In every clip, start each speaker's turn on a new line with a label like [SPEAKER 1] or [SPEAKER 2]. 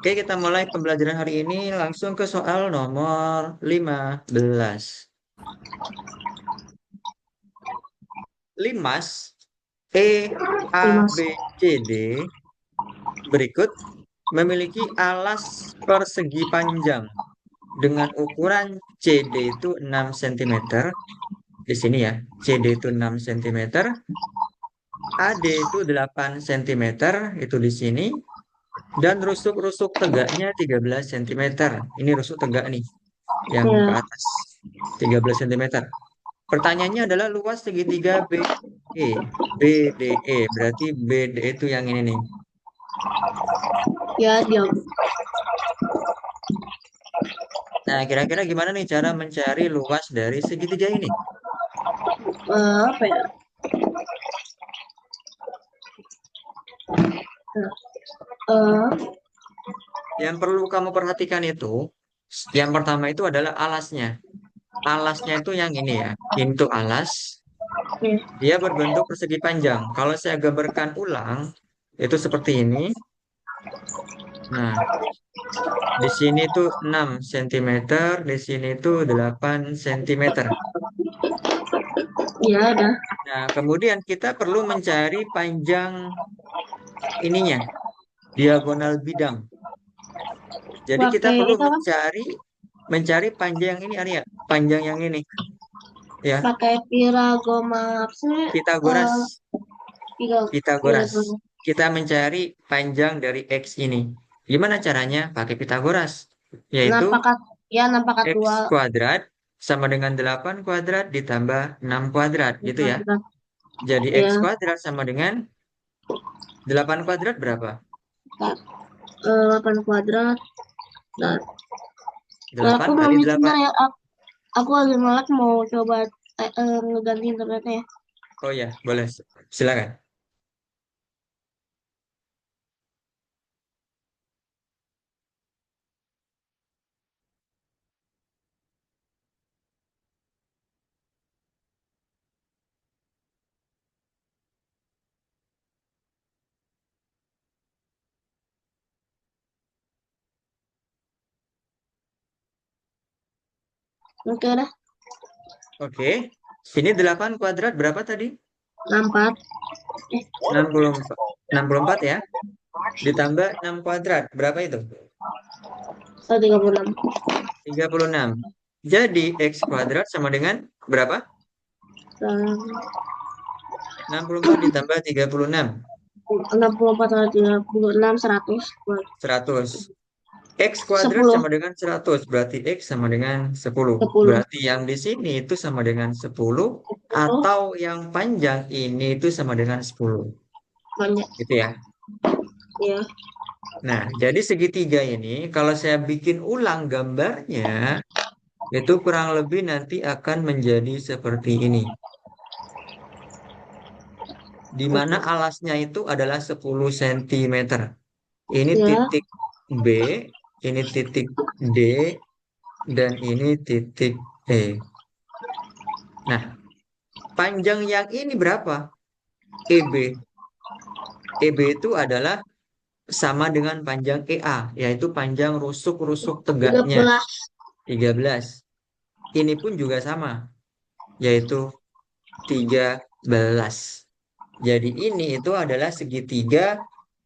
[SPEAKER 1] Oke, kita mulai pembelajaran hari ini langsung ke soal nomor 15. Limas E A B
[SPEAKER 2] Mas.
[SPEAKER 1] C D berikut memiliki alas persegi panjang dengan ukuran CD itu 6 cm. Di sini ya, CD itu 6 cm, AD itu 8 cm, itu di sini. Dan rusuk-rusuk tegaknya 13 cm. Ini rusuk tegak nih, yang ke
[SPEAKER 2] Ya,
[SPEAKER 1] atas 13 cm. Pertanyaannya adalah luas segitiga BE. BDE, berarti BDE itu yang ini nih.
[SPEAKER 2] ya diam.
[SPEAKER 1] Nah, kira-kira gimana nih cara mencari luas dari segitiga ini?
[SPEAKER 2] Apa ya? Eh,
[SPEAKER 1] Yang perlu kamu perhatikan itu, yang pertama itu adalah alasnya. Alasnya itu yang ini ya. Ini tuh alas,
[SPEAKER 2] Nih,
[SPEAKER 1] dia berbentuk persegi panjang. Kalau saya gambarkan ulang, itu seperti ini. Nah, di sini tuh 6 cm, di sini tuh 8 cm.
[SPEAKER 2] ya ada.
[SPEAKER 1] Nah, kemudian kita perlu mencari panjang ininya, diagonal bidang. Jadi kita
[SPEAKER 2] Pakai
[SPEAKER 1] perlu
[SPEAKER 2] itu apa?
[SPEAKER 1] mencari panjang yang ini, Arya. Panjang yang ini, ya.
[SPEAKER 2] Pakai piragoma apa sih?
[SPEAKER 1] Pitagoras,
[SPEAKER 2] Tiga,
[SPEAKER 1] Pitagoras.
[SPEAKER 2] piragoma.
[SPEAKER 1] Kita mencari panjang dari X ini. Gimana caranya? Pakai Pitagoras,
[SPEAKER 2] Enam
[SPEAKER 1] yaitu
[SPEAKER 2] pangkat, ya 6 pangkat
[SPEAKER 1] X
[SPEAKER 2] dua.
[SPEAKER 1] kuadrat sama dengan 8 kuadrat ditambah 6 kuadrat, gitu ya.
[SPEAKER 2] Kuadrat.
[SPEAKER 1] Jadi X
[SPEAKER 2] Ya,
[SPEAKER 1] kuadrat sama dengan 8 kuadrat berapa?
[SPEAKER 2] Kak. 8 kuadrat. Dan,
[SPEAKER 1] 8
[SPEAKER 2] aku mau
[SPEAKER 1] kali
[SPEAKER 2] sebentar
[SPEAKER 1] 8.
[SPEAKER 2] ya. Aku lagi ngelak mau coba ngeganti internetnya ya.
[SPEAKER 1] Oh ya, boleh. Silakan.
[SPEAKER 2] Oke dah.
[SPEAKER 1] Oke. Sini 8 kuadrat berapa tadi?
[SPEAKER 2] 64.
[SPEAKER 1] 64. 64 ya. Ditambah 6 kuadrat. Berapa itu?
[SPEAKER 2] 36.
[SPEAKER 1] 36. Jadi X kuadrat sama dengan berapa? 64 ditambah 36.
[SPEAKER 2] 64 kali 36 100.
[SPEAKER 1] 100. X kuadrat
[SPEAKER 2] 10.
[SPEAKER 1] sama dengan 100. Berarti X sama dengan 10.
[SPEAKER 2] 10.
[SPEAKER 1] Berarti yang di sini itu sama dengan 10.
[SPEAKER 2] 10
[SPEAKER 1] Atau yang panjang ini itu sama dengan 10.
[SPEAKER 2] banyak
[SPEAKER 1] Gitu ya.
[SPEAKER 2] ya.
[SPEAKER 1] Nah, jadi segitiga ini kalau saya bikin ulang gambarnya, itu kurang lebih nanti akan menjadi seperti ini. Di mana
[SPEAKER 2] Oke.
[SPEAKER 1] alasnya itu adalah 10 cm. Ini
[SPEAKER 2] Ya,
[SPEAKER 1] titik B, ini titik D, dan ini titik E. Nah, panjang yang ini berapa? EB. EB itu adalah sama dengan panjang EA, yaitu panjang rusuk-rusuk tegaknya,
[SPEAKER 2] 13.
[SPEAKER 1] 13. Ini pun juga sama, yaitu 13. Jadi ini itu adalah segitiga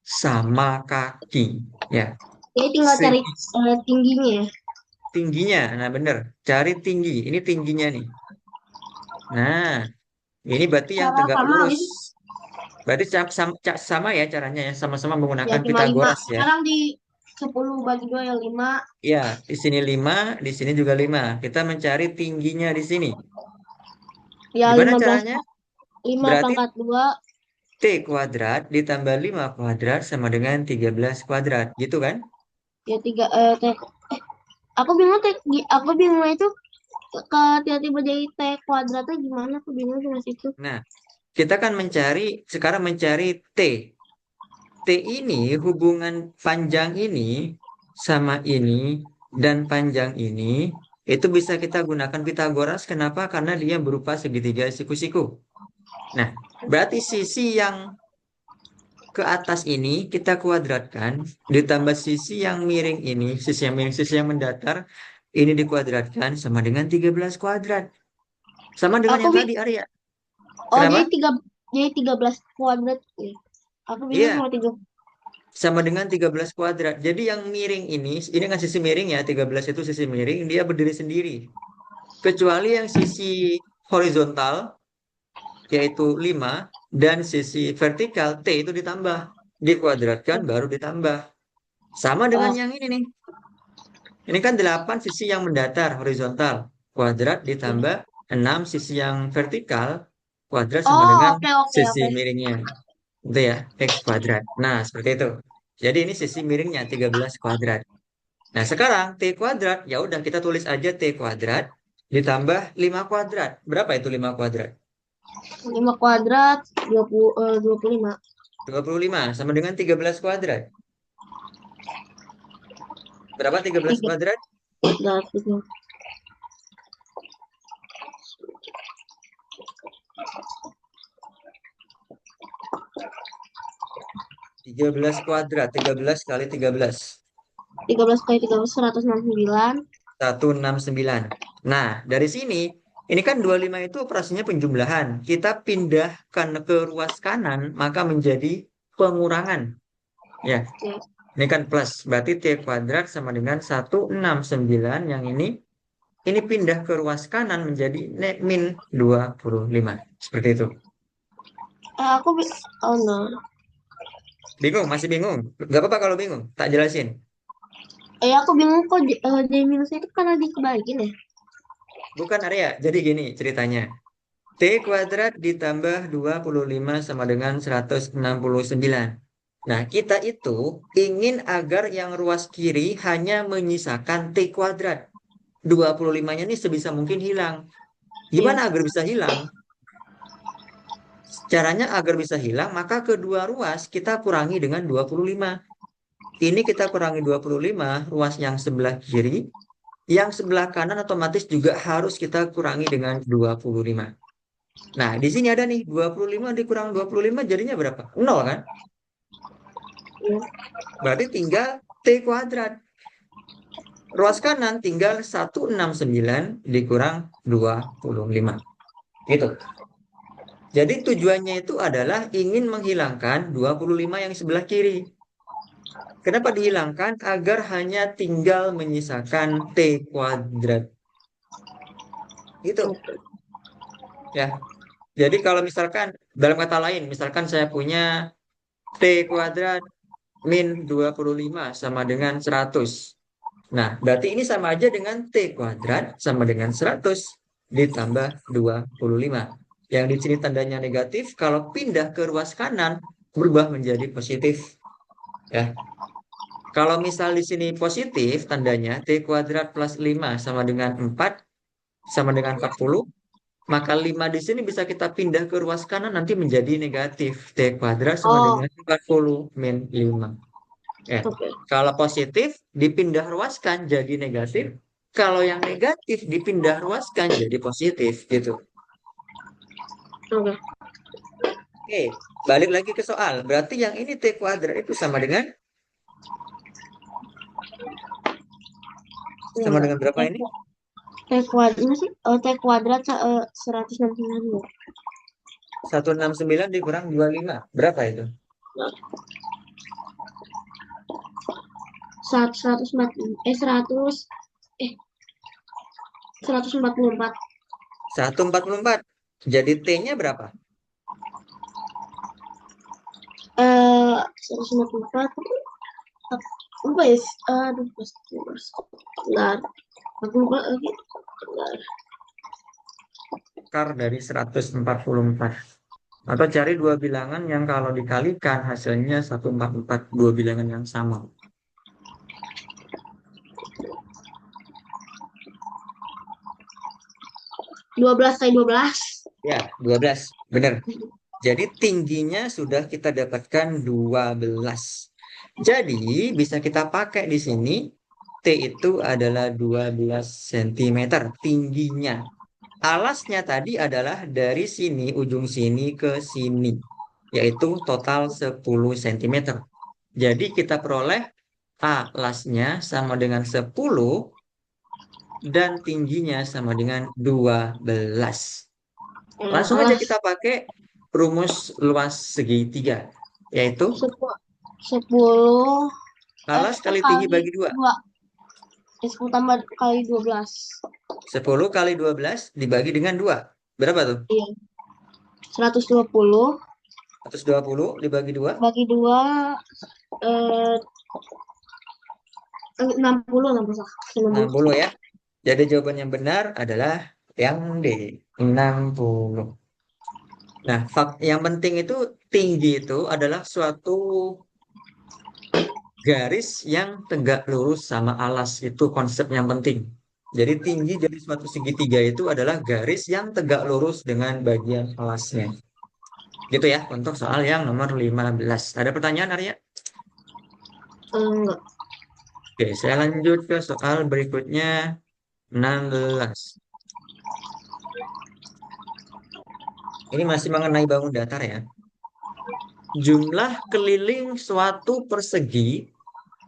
[SPEAKER 1] sama kaki. Ya,
[SPEAKER 2] Jadi tinggal cari
[SPEAKER 1] segi
[SPEAKER 2] tingginya ya.
[SPEAKER 1] tingginya. Nah, bener. Cari tinggi. Ini tingginya nih. Nah, ini berarti yang
[SPEAKER 2] Cara
[SPEAKER 1] tegak
[SPEAKER 2] sama
[SPEAKER 1] lurus.
[SPEAKER 2] gitu.
[SPEAKER 1] Berarti sama ya caranya ya. Sama-sama
[SPEAKER 2] Ya
[SPEAKER 1] menggunakan
[SPEAKER 2] cuma 5.
[SPEAKER 1] Pitagoras ya.
[SPEAKER 2] Sekarang di 10 bagi 2 yang 5.
[SPEAKER 1] Ya, di sini 5, di sini juga 5. Kita mencari tingginya di sini.
[SPEAKER 2] Ya
[SPEAKER 1] Gimana
[SPEAKER 2] 15.
[SPEAKER 1] caranya?
[SPEAKER 2] 5
[SPEAKER 1] Berarti
[SPEAKER 2] pangkat 2.
[SPEAKER 1] T kuadrat ditambah 5 kuadrat sama dengan 13 kuadrat. Gitu kan?
[SPEAKER 2] Ya 3 aku bingung aku bingung itu ke tiba-tiba jadi T kuadratnya gimana, aku bingung sama situ.
[SPEAKER 1] Nah, kita kan sekarang mencari T. T ini hubungan panjang ini sama ini dan panjang ini itu bisa kita gunakan Pitagoras. Kenapa? Karena dia berupa segitiga siku-siku. Nah, berarti sisi yang ke atas ini kita kuadratkan, ditambah sisi yang miring ini, sisi yang miring, sisi yang mendatar, ini dikuadratkan sama dengan 13 kuadrat. Sama dengan
[SPEAKER 2] Aku
[SPEAKER 1] yang
[SPEAKER 2] bi
[SPEAKER 1] tadi, Arya.
[SPEAKER 2] oh
[SPEAKER 1] Kenapa?
[SPEAKER 2] jadi 13 kuadrat ya. Aku bingung
[SPEAKER 1] Iya,
[SPEAKER 2] sama tiga.
[SPEAKER 1] sama dengan 13 kuadrat. Jadi yang miring ini kan sisi miring ya, 13 itu sisi miring, dia berdiri sendiri. Kecuali yang sisi horizontal, yaitu 5 dan sisi vertikal, T itu ditambah. Dikuadratkan, baru ditambah. Sama dengan
[SPEAKER 2] Oh,
[SPEAKER 1] yang ini nih. Ini kan 8 sisi yang mendatar, horizontal. Kuadrat ditambah 6 sisi yang vertikal, kuadrat sama
[SPEAKER 2] oh,
[SPEAKER 1] dengan
[SPEAKER 2] oke oke
[SPEAKER 1] sisi
[SPEAKER 2] oke.
[SPEAKER 1] miringnya. Itu ya, X kuadrat. Nah, seperti itu. Jadi ini sisi miringnya 13 kuadrat. Nah, sekarang T kuadrat, ya udah kita tulis aja T kuadrat ditambah 5 kuadrat. Berapa itu 5 kuadrat?
[SPEAKER 2] 5 kuadrat 25.
[SPEAKER 1] 25 sama dengan 13 kuadrat. Berapa 13
[SPEAKER 2] Tiga
[SPEAKER 1] kuadrat?
[SPEAKER 2] kuadrat itu.
[SPEAKER 1] 13 kuadrat. 13 kali 13.
[SPEAKER 2] 13 kali 13 169.
[SPEAKER 1] 169. Nah, dari sini, ini kan 25 itu operasinya penjumlahan. Kita pindahkan ke ruas kanan, maka menjadi pengurangan. Ya,
[SPEAKER 2] Ya.
[SPEAKER 1] ini kan plus. Berarti T kuadrat sama dengan 169. Yang ini pindah ke ruas kanan menjadi min 25. Seperti itu.
[SPEAKER 2] Aku oh no.
[SPEAKER 1] Bingung? Masih bingung? Gak apa-apa kalau bingung. Tak jelasin.
[SPEAKER 2] Aku bingung kok J minusnya itu karena dikebalikin ya.
[SPEAKER 1] Bukan area. Jadi gini ceritanya. T kuadrat ditambah 25 sama dengan 169. Nah, kita itu ingin agar yang ruas kiri hanya menyisakan T kuadrat. 25-nya ini sebisa mungkin hilang.
[SPEAKER 2] Iya.
[SPEAKER 1] Gimana agar bisa hilang? Caranya agar bisa hilang, maka kedua ruas kita kurangi dengan 25. Ini kita kurangi 25, ruas yang sebelah kiri. Yang sebelah kanan otomatis juga harus kita kurangi dengan 25. Nah, di sini ada nih 25 dikurang 25 jadinya berapa? Nol kan?
[SPEAKER 2] Iya.
[SPEAKER 1] Berarti tinggal T kuadrat. Ruas kanan tinggal 169 dikurang 25. Gitu. Jadi tujuannya itu adalah ingin menghilangkan 25 yang sebelah kiri. Kenapa dihilangkan? Agar hanya tinggal menyisakan T kuadrat. Gitu.
[SPEAKER 2] Oke.
[SPEAKER 1] Ya. Jadi kalau misalkan, dalam kata lain, misalkan saya punya T kuadrat min 25 sama dengan 100. Nah, berarti ini sama aja dengan T kuadrat sama dengan 100 ditambah 25. Yang di sini tandanya negatif, kalau pindah ke ruas kanan, berubah menjadi positif. Ya. Kalau misal di sini positif, tandanya T kuadrat plus 5 sama dengan 4, sama dengan 40, maka 5 di sini bisa kita pindah ke ruas kanan nanti menjadi negatif. T kuadrat sama
[SPEAKER 2] Oh,
[SPEAKER 1] dengan 40 min 5. Ya.
[SPEAKER 2] oke.
[SPEAKER 1] Kalau positif dipindah ruaskan jadi negatif. Kalau yang negatif dipindah ruaskan jadi positif gitu.
[SPEAKER 2] Oke.
[SPEAKER 1] Oke, balik lagi ke soal. Berarti yang ini T kuadrat itu
[SPEAKER 2] Ya
[SPEAKER 1] sama
[SPEAKER 2] enggak.
[SPEAKER 1] dengan berapa ini?
[SPEAKER 2] T kuadrat ini sih T kuadrat 169.
[SPEAKER 1] 169 dikurang 25. Berapa itu?
[SPEAKER 2] 100 eh 144.
[SPEAKER 1] 144. Jadi T-nya berapa?
[SPEAKER 2] 144. Apa ya? Aduh, mas, bentar. Aku lupa lagi. Bentar.
[SPEAKER 1] Akar dari 144. Atau cari dua bilangan yang kalau dikalikan hasilnya 144. Dua bilangan yang sama.
[SPEAKER 2] 12 kali 12.
[SPEAKER 1] Ya, 12. Benar. Jadi tingginya sudah kita dapatkan 12. Jadi bisa kita pakai di sini T itu adalah 12 cm tingginya. Alasnya tadi adalah dari sini, ujung sini ke sini. yaitu total 10 cm. Jadi kita peroleh alasnya sama dengan 10 dan tingginya sama dengan 12. Langsung aja
[SPEAKER 2] Alas
[SPEAKER 1] kita pakai rumus luas segitiga, yaitu
[SPEAKER 2] 10
[SPEAKER 1] alas
[SPEAKER 2] F
[SPEAKER 1] kali tinggi
[SPEAKER 2] kali
[SPEAKER 1] bagi 2.
[SPEAKER 2] 2. 10 tambah kali 12.
[SPEAKER 1] 10 kali 12 dibagi dengan 2. Berapa tuh?
[SPEAKER 2] Iya. 120
[SPEAKER 1] 120 dibagi 2.
[SPEAKER 2] bagi 2 eh 60 60 salah. 60.
[SPEAKER 1] 60 ya. Jadi jawaban yang benar adalah yang D, 60. Nah, yang penting itu tinggi itu adalah suatu garis yang tegak lurus sama alas. Itu konsep yang penting. Jadi tinggi dari suatu segitiga itu adalah garis yang tegak lurus dengan bagian alasnya. Gitu ya, untuk soal yang nomor 15. Ada pertanyaan, Arya?
[SPEAKER 2] Enggak.
[SPEAKER 1] Oke, saya lanjut ke soal berikutnya, 16. Ini masih mengenai bangun datar ya. Jumlah keliling suatu persegi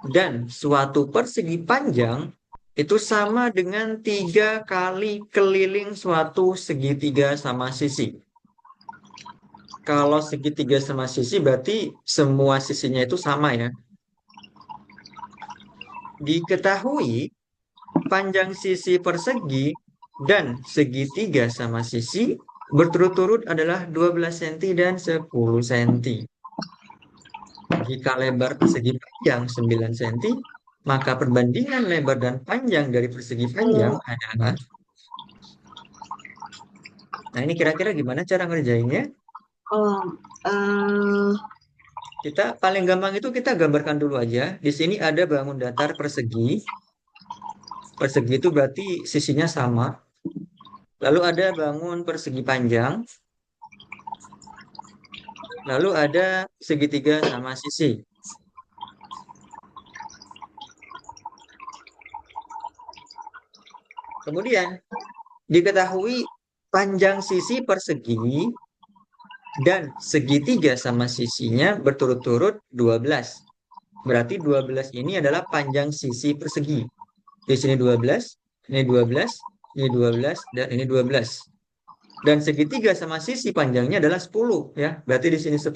[SPEAKER 1] dan suatu persegi panjang itu sama dengan 3 kali keliling suatu segitiga sama sisi. Kalau segitiga sama sisi berarti semua sisinya itu sama ya. Diketahui panjang sisi persegi dan segitiga sama sisi berturut-turut adalah 12 cm dan 10 cm. Jika lebar persegi panjang 9 cm, maka perbandingan lebar dan panjang dari persegi panjang
[SPEAKER 2] Eh,
[SPEAKER 1] adalah... Nah, ini kira-kira gimana cara ngerjainnya?
[SPEAKER 2] oh, eh,
[SPEAKER 1] Kita paling gampang itu kita gambarkan dulu aja. Di sini ada bangun datar persegi. Persegi itu berarti sisinya sama. Lalu ada bangun persegi panjang. Lalu ada segitiga sama sisi. Kemudian diketahui panjang sisi persegi dan segitiga sama sisinya berturut-turut 12. Berarti 12 ini adalah panjang sisi persegi. Di sini 12, ini 12, ini 12, dan ini 12. Dan segitiga sama sisi panjangnya adalah 10 ya. Berarti di sini 10,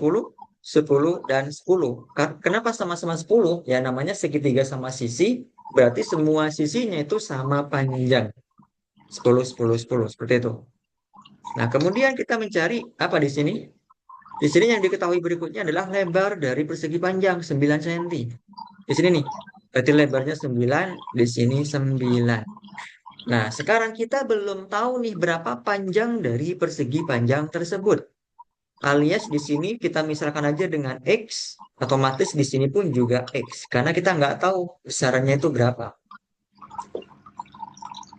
[SPEAKER 1] 10 dan 10. Kenapa sama-sama 10? Ya namanya segitiga sama sisi, berarti semua sisinya itu sama panjang. 10, 10, 10 seperti itu. Nah, kemudian kita mencari apa di sini? Di sini yang diketahui berikutnya adalah lebar dari persegi panjang 9 cm. Di sini nih. Berarti lebarnya 9, di sini 9. Nah, sekarang kita belum tahu nih berapa panjang dari persegi panjang tersebut. Alias di sini kita misalkan aja dengan X, otomatis di sini pun juga X. Karena kita nggak tahu besarannya itu berapa.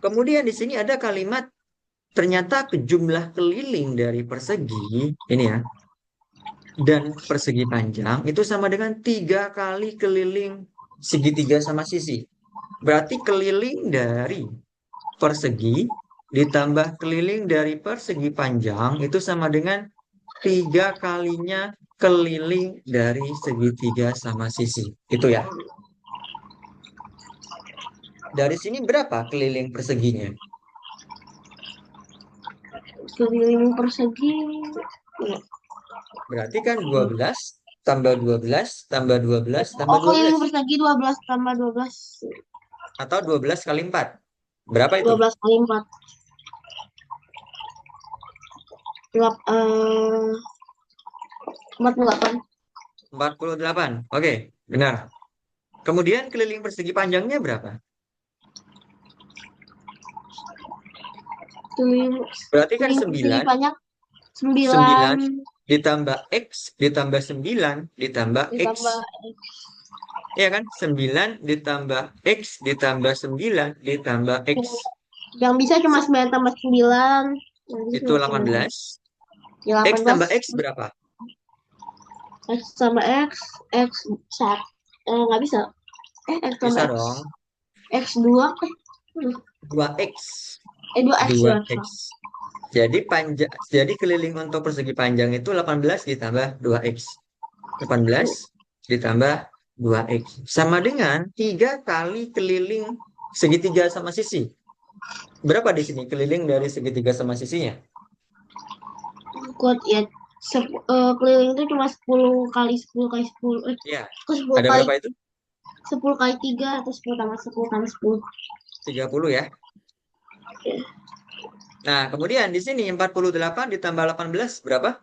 [SPEAKER 1] Kemudian di sini ada kalimat ternyata jumlah keliling dari persegi, ini ya, dan persegi panjang itu sama dengan 3 kali keliling segitiga sama sisi. Berarti keliling dari persegi ditambah keliling dari persegi panjang itu sama dengan 3 kalinya keliling dari segitiga sama sisi. Itu ya. Dari sini berapa keliling perseginya?
[SPEAKER 2] keliling persegi. Ya.
[SPEAKER 1] Berarti kan 12 tambah 12 tambah 12 tambah
[SPEAKER 2] Oh, keliling
[SPEAKER 1] 12.
[SPEAKER 2] persegi 12 tambah 12.
[SPEAKER 1] Atau 12 kali 4. Berapa itu?
[SPEAKER 2] 12 kali 4. 48.
[SPEAKER 1] 48. Oke, benar. Kemudian keliling persegi panjangnya berapa?
[SPEAKER 2] Keliling,
[SPEAKER 1] Berarti kan
[SPEAKER 2] keliling persegi
[SPEAKER 1] 9,
[SPEAKER 2] banyak 9
[SPEAKER 1] 9 ditambah X ditambah 9 ditambah
[SPEAKER 2] ditambah
[SPEAKER 1] X. Ya kan? 9 ditambah X ditambah 9 ditambah X.
[SPEAKER 2] yang, yang bisa cuma 9 tambah 9. Yang bisa
[SPEAKER 1] Itu
[SPEAKER 2] cuma 9.
[SPEAKER 1] 18.
[SPEAKER 2] Ya
[SPEAKER 1] X
[SPEAKER 2] 18.
[SPEAKER 1] tambah X berapa?
[SPEAKER 2] X sama X sat nggak bisa. X tambah
[SPEAKER 1] Bisa
[SPEAKER 2] X.
[SPEAKER 1] dong.
[SPEAKER 2] X 2
[SPEAKER 1] 2X.
[SPEAKER 2] 2X 2X.
[SPEAKER 1] 2X. Jadi keliling untuk persegi panjang itu 18 ditambah 2x. 18 ditambah 2x. Sama dengan 3 kali keliling segitiga sama sisi. Berapa di sini keliling dari segitiga sama sisinya?
[SPEAKER 2] Kuat ya. Keliling itu cuma 10 kali 10 kali 10.
[SPEAKER 1] Ya,
[SPEAKER 2] Ke 10
[SPEAKER 1] ada
[SPEAKER 2] kali
[SPEAKER 1] berapa itu?
[SPEAKER 2] 10 kali 3 atau 10 tambah 10 tambah 10.
[SPEAKER 1] 30 ya. Nah, kemudian di sini 48 ditambah 18 berapa?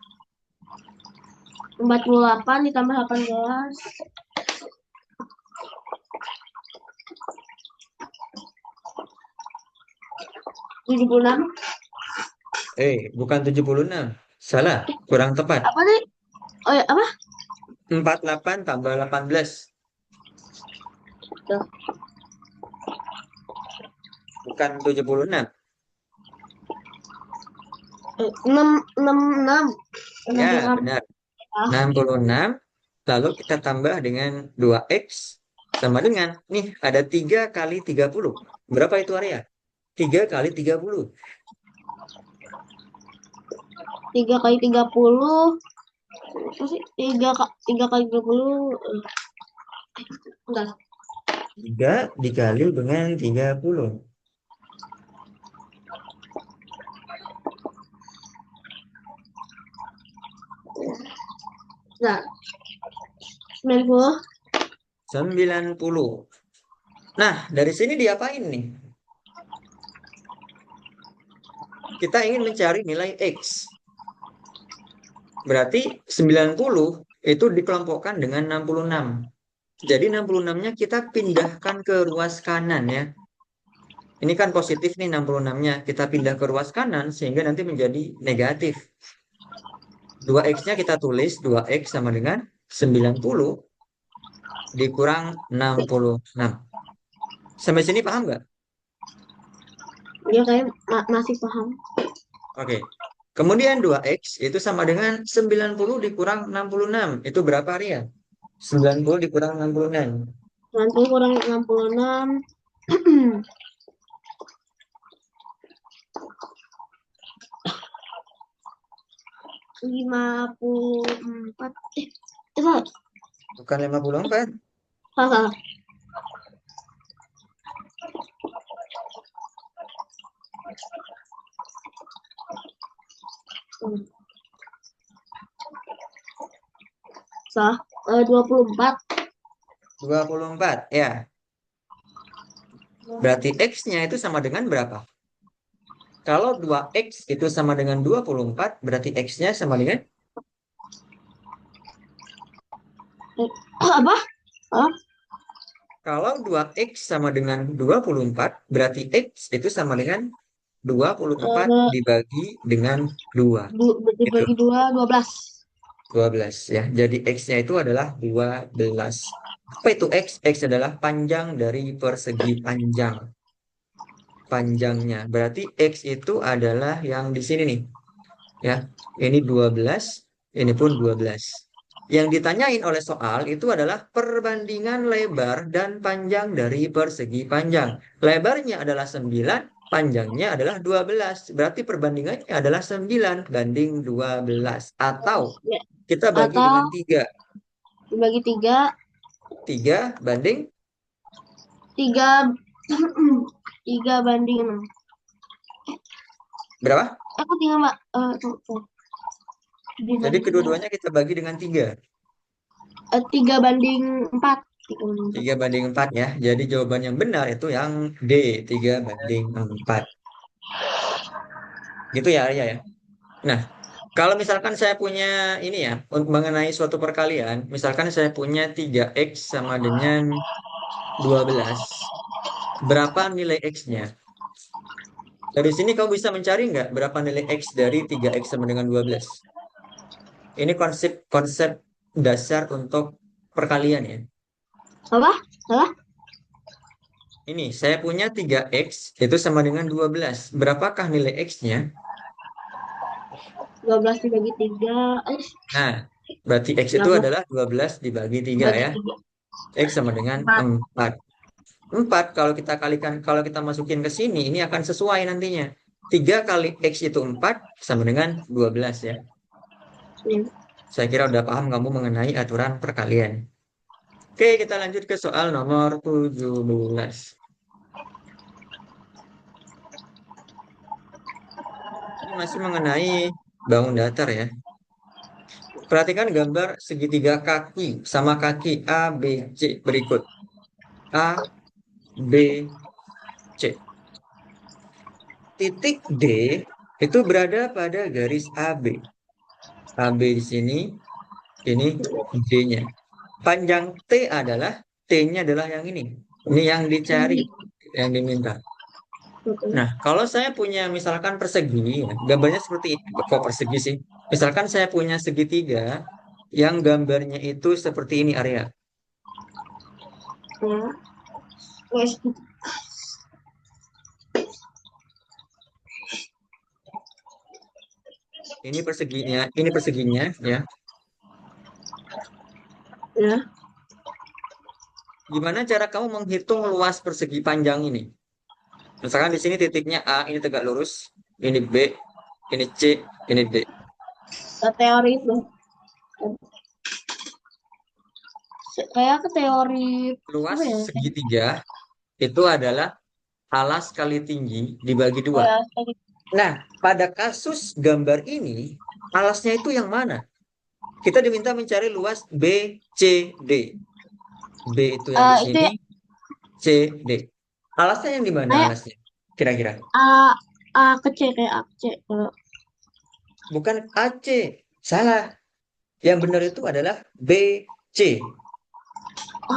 [SPEAKER 2] 48 ditambah 18. 76.
[SPEAKER 1] Bukan 76. Salah, kurang tepat.
[SPEAKER 2] Apa nih? Oh ya, apa?
[SPEAKER 1] 48 tambah 18.
[SPEAKER 2] Tuh.
[SPEAKER 1] Bukan 76.
[SPEAKER 2] 6
[SPEAKER 1] Ya,
[SPEAKER 2] 66.
[SPEAKER 1] benar.
[SPEAKER 2] Ah,
[SPEAKER 1] 66. Lalu kita tambah dengan 2x sama dengan, nih ada 3 kali 30. Berapa itu area? 3 kali 30.
[SPEAKER 2] 3 kali 30. Apa sih? 3 kali 30. Enggak.
[SPEAKER 1] 3 dikali dengan 30.
[SPEAKER 2] Nah, 90.
[SPEAKER 1] 90. Nah, dari sini diapain nih? Kita ingin mencari nilai x. Berarti 90 itu dikelompokkan dengan 66. Jadi 66-nya kita pindahkan ke ruas kanan ya. Ini kan positif nih 66-nya. Kita pindah ke ruas kanan sehingga nanti menjadi negatif. 2x-nya kita tulis 2x sama dengan 90 dikurang 66. Sampai sini paham nggak?
[SPEAKER 2] Dia kayak masih paham.
[SPEAKER 1] Oke. Kemudian 2x itu sama dengan 90 dikurang 66. Itu berapa Ria? 90 dikurang 66.
[SPEAKER 2] 90 kurang 66. 54. Salah.
[SPEAKER 1] Bukan 54.
[SPEAKER 2] Salah, salah. Hmm. Salah. 24.
[SPEAKER 1] 24. Ya. Berarti x-nya itu sama dengan berapa? Kalau 2x itu sama dengan 24, berarti x-nya sama dengan
[SPEAKER 2] Apa? Ah,
[SPEAKER 1] kalau 2x sama dengan 24, berarti x itu sama dengan 24
[SPEAKER 2] eh,
[SPEAKER 1] dibagi dengan 2. Itu
[SPEAKER 2] dibagi 2, 12.
[SPEAKER 1] 12 ya. Jadi x-nya itu adalah 12. Apa itu x? X adalah panjang dari persegi panjang. Panjangnya. Berarti x itu adalah yang di sini nih. Ya, ini 12, ini pun 12. Yang ditanyain oleh soal itu adalah perbandingan lebar dan panjang dari persegi panjang. Lebarnya adalah 9, panjangnya adalah 12. Berarti perbandingannya adalah 9 banding 12. Atau
[SPEAKER 2] Ya.
[SPEAKER 1] kita bagi
[SPEAKER 2] Atau
[SPEAKER 1] dengan 3.
[SPEAKER 2] dibagi 3.
[SPEAKER 1] 3 banding
[SPEAKER 2] 3. 3 banding 6.
[SPEAKER 1] berapa?
[SPEAKER 2] Aku tinggal, Mbak. Tuh.
[SPEAKER 1] Jadi
[SPEAKER 2] Dibagi 3.
[SPEAKER 1] kedua-duanya kita bagi dengan 3.
[SPEAKER 2] 3 banding 4. 3 banding 4.
[SPEAKER 1] 3 banding 4 ya. Jadi jawaban yang benar itu yang D, 3 banding 4. Gitu ya Arya ya. Nah, kalau misalkan saya punya ini ya, mengenai suatu perkalian, misalkan saya punya 3x sama dengan 12. Berapa nilai x-nya? Dari sini kamu bisa mencari nggak berapa nilai x dari 3x sama dengan 12? Ini konsep dasar untuk perkalian ya.
[SPEAKER 2] Apa? Salah?
[SPEAKER 1] Ini, saya punya 3x itu sama dengan 12. Berapakah nilai x-nya?
[SPEAKER 2] 12 dibagi 3.
[SPEAKER 1] Nah, berarti x itu
[SPEAKER 2] 12
[SPEAKER 1] adalah 12 dibagi 3
[SPEAKER 2] dibagi
[SPEAKER 1] ya.
[SPEAKER 2] 3.
[SPEAKER 1] X sama dengan
[SPEAKER 2] 4.
[SPEAKER 1] 4. 4 kalau kita kalikan, kalau kita masukin ke sini, ini akan sesuai nantinya. 3 kali X itu 4 sama dengan 12 ya.
[SPEAKER 2] Ya.
[SPEAKER 1] Saya kira udah paham kamu mengenai aturan perkalian. Oke, kita lanjut ke soal nomor 17. Ini masih mengenai bangun datar ya. Perhatikan gambar segitiga kaki sama kaki A, B, C berikut. A, B, C. Titik D itu berada pada garis AB. AB di sini, ini D-nya. Panjang T adalah, T-nya adalah yang ini. Ini yang dicari,
[SPEAKER 2] Tinggi.
[SPEAKER 1] yang diminta.
[SPEAKER 2] Oke.
[SPEAKER 1] Nah, kalau saya punya misalkan persegi, ya, gambarnya seperti kok persegi sih. Misalkan saya punya segitiga yang gambarnya itu seperti ini area.
[SPEAKER 2] Ya. Wes.
[SPEAKER 1] Ini perseginya ya.
[SPEAKER 2] Ya.
[SPEAKER 1] Gimana cara kamu menghitung luas persegi panjang ini? Misalkan di sini titiknya A, ini tegak lurus, ini B, ini C, ini D.
[SPEAKER 2] Teori itu. Kayak ke teori
[SPEAKER 1] Luas
[SPEAKER 2] apa ya?
[SPEAKER 1] segitiga itu adalah alas kali tinggi dibagi dua.
[SPEAKER 2] Kayak
[SPEAKER 1] Nah, pada kasus gambar ini, alasnya itu yang mana? Kita diminta mencari luas B, C, D. B itu yang di
[SPEAKER 2] itu
[SPEAKER 1] sini,
[SPEAKER 2] ya,
[SPEAKER 1] C, D. Alasnya yang di mana
[SPEAKER 2] kayak
[SPEAKER 1] alasnya? Kira-kira.
[SPEAKER 2] A A ke C kayak A ke C kalau
[SPEAKER 1] Bukan AC. Salah. Yang benar itu adalah BC.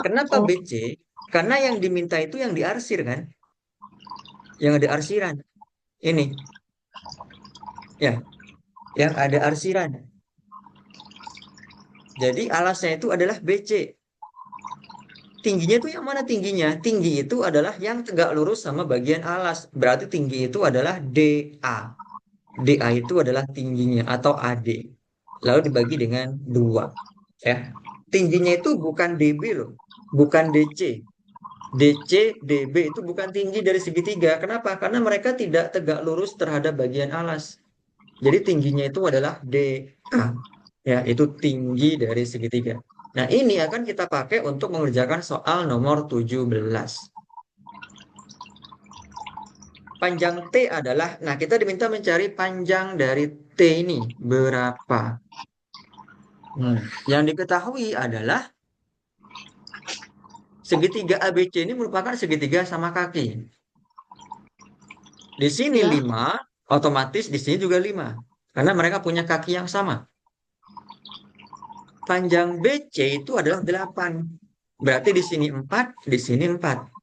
[SPEAKER 1] Kenapa
[SPEAKER 2] oh
[SPEAKER 1] BC? Karena yang diminta itu yang diarsir kan? Yang ada arsiran. Ini. Ya, yang ada arsiran. Jadi alasnya itu adalah BC. Tingginya itu yang mana tingginya? Tinggi itu adalah yang tegak lurus sama bagian alas. Berarti tinggi itu adalah DA. DA itu adalah tingginya atau AD. Lalu dibagi dengan 2. Ya. Tingginya itu bukan DB loh. Bukan DC. DC, DB itu bukan tinggi dari segitiga. Kenapa? Karena mereka tidak tegak lurus terhadap bagian alas. Jadi tingginya itu adalah DA. Ya, itu tinggi dari segitiga. Nah, ini akan kita pakai untuk mengerjakan soal nomor 17. Panjang T adalah, nah kita diminta mencari panjang dari T ini berapa? Yang diketahui adalah segitiga ABC ini merupakan segitiga sama kaki. Di sini
[SPEAKER 2] ya
[SPEAKER 1] 5, otomatis di sini juga 5. Karena mereka punya kaki yang sama. Panjang BC itu adalah 8. Berarti di sini 4, di sini 4.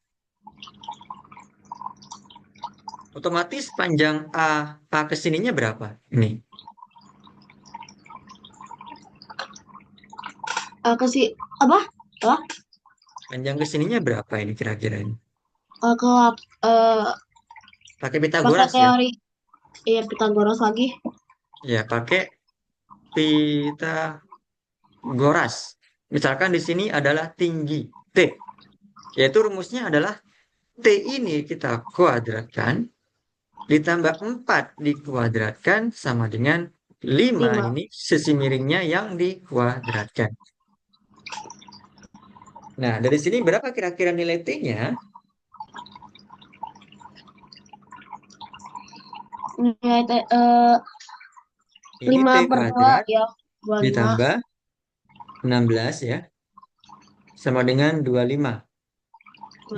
[SPEAKER 1] Otomatis panjang A ke sininya berapa? Ini.
[SPEAKER 2] ke si apa apa
[SPEAKER 1] Panjang ke sininya berapa ini kira-kira ini?
[SPEAKER 2] ke eh,
[SPEAKER 1] Pakai
[SPEAKER 2] pakai
[SPEAKER 1] Pitagoras ya?
[SPEAKER 2] teori ya Pitagoras lagi
[SPEAKER 1] Ya, pakai Pitagoras. Misalkan di sini adalah tinggi T. Yaitu rumusnya adalah T ini kita kuadratkan ditambah 4 dikuadratkan sama dengan 5
[SPEAKER 2] 5
[SPEAKER 1] ini sisi miringnya yang dikuadratkan. Nah, dari sini berapa kira-kira nilai T-nya?
[SPEAKER 2] nilai
[SPEAKER 1] Ini T
[SPEAKER 2] 5 per 2
[SPEAKER 1] kuadrat
[SPEAKER 2] ya 25
[SPEAKER 1] ditambah 16 ya, sama dengan 25.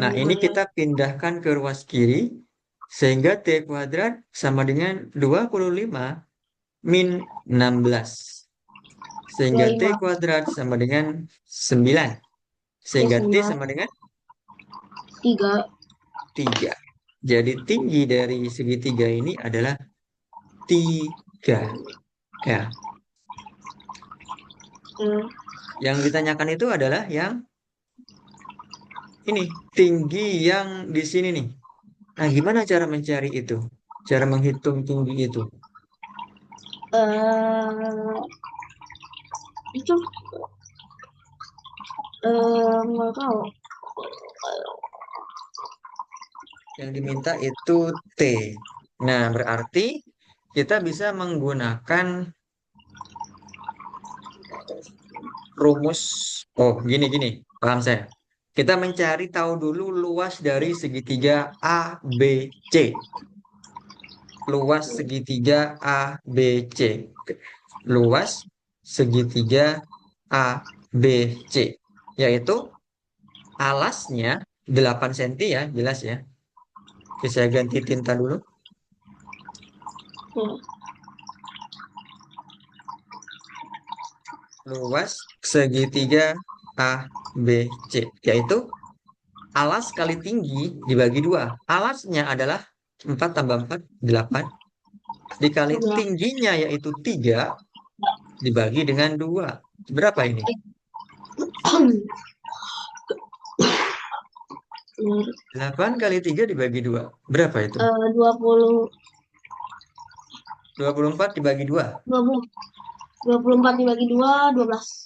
[SPEAKER 1] Nah, ini
[SPEAKER 2] 25 ya
[SPEAKER 1] kita pindahkan ke ruas kiri, sehingga T kuadrat sama dengan 25 min 16. Sehingga T
[SPEAKER 2] 25
[SPEAKER 1] kuadrat sama dengan 9.
[SPEAKER 2] ya
[SPEAKER 1] Sehingga T
[SPEAKER 2] 9
[SPEAKER 1] sama dengan
[SPEAKER 2] 3
[SPEAKER 1] 3. Jadi tinggi dari segitiga ini adalah 3. Ya.
[SPEAKER 2] ya.
[SPEAKER 1] Yang ditanyakan itu adalah yang ini, tinggi yang di sini nih. Nah, gimana cara mencari itu? Cara menghitung tinggi itu?
[SPEAKER 2] eh itu nggak tahu
[SPEAKER 1] Yang diminta itu T. Nah, berarti kita bisa menggunakan rumus. Oh, gini-gini. Paham saya. Kita mencari tahu dulu luas dari segitiga ABC. Luas segitiga ABC. Luas segitiga ABC. Yaitu alasnya 8 cm ya, jelas ya. Oke, saya ganti tinta dulu.
[SPEAKER 2] Ya.
[SPEAKER 1] Luas segitiga ABC. Yaitu alas kali tinggi dibagi dua. Alasnya adalah 4 tambah 4, 8. Dikali
[SPEAKER 2] Sebelah.
[SPEAKER 1] tingginya yaitu 3 dibagi dengan 2. Berapa ini? 8 kali 3 dibagi 2. Berapa itu?
[SPEAKER 2] 20,
[SPEAKER 1] 24 dibagi 2.
[SPEAKER 2] 20, 24 dibagi 2, 12.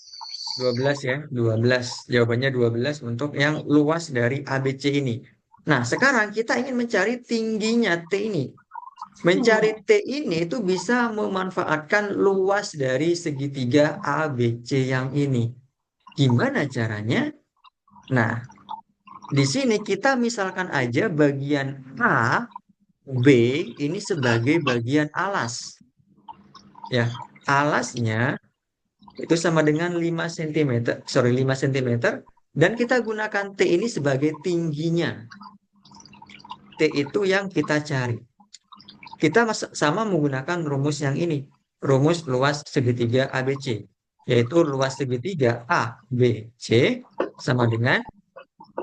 [SPEAKER 1] 12 ya, 12. Jawabannya 12 untuk yang luas dari ABC ini. Nah, sekarang kita ingin mencari tingginya T ini. Mencari T ini itu bisa memanfaatkan luas dari segitiga ABC yang ini. Gimana caranya? Nah, di sini kita misalkan aja bagian A, B ini sebagai bagian alas. Ya, alasnya itu sama dengan 5 cm, sorry 5 cm, dan kita gunakan T ini sebagai tingginya. T itu yang kita cari. Kita sama menggunakan rumus yang ini, rumus luas segitiga ABC, yaitu luas segitiga ABC sama dengan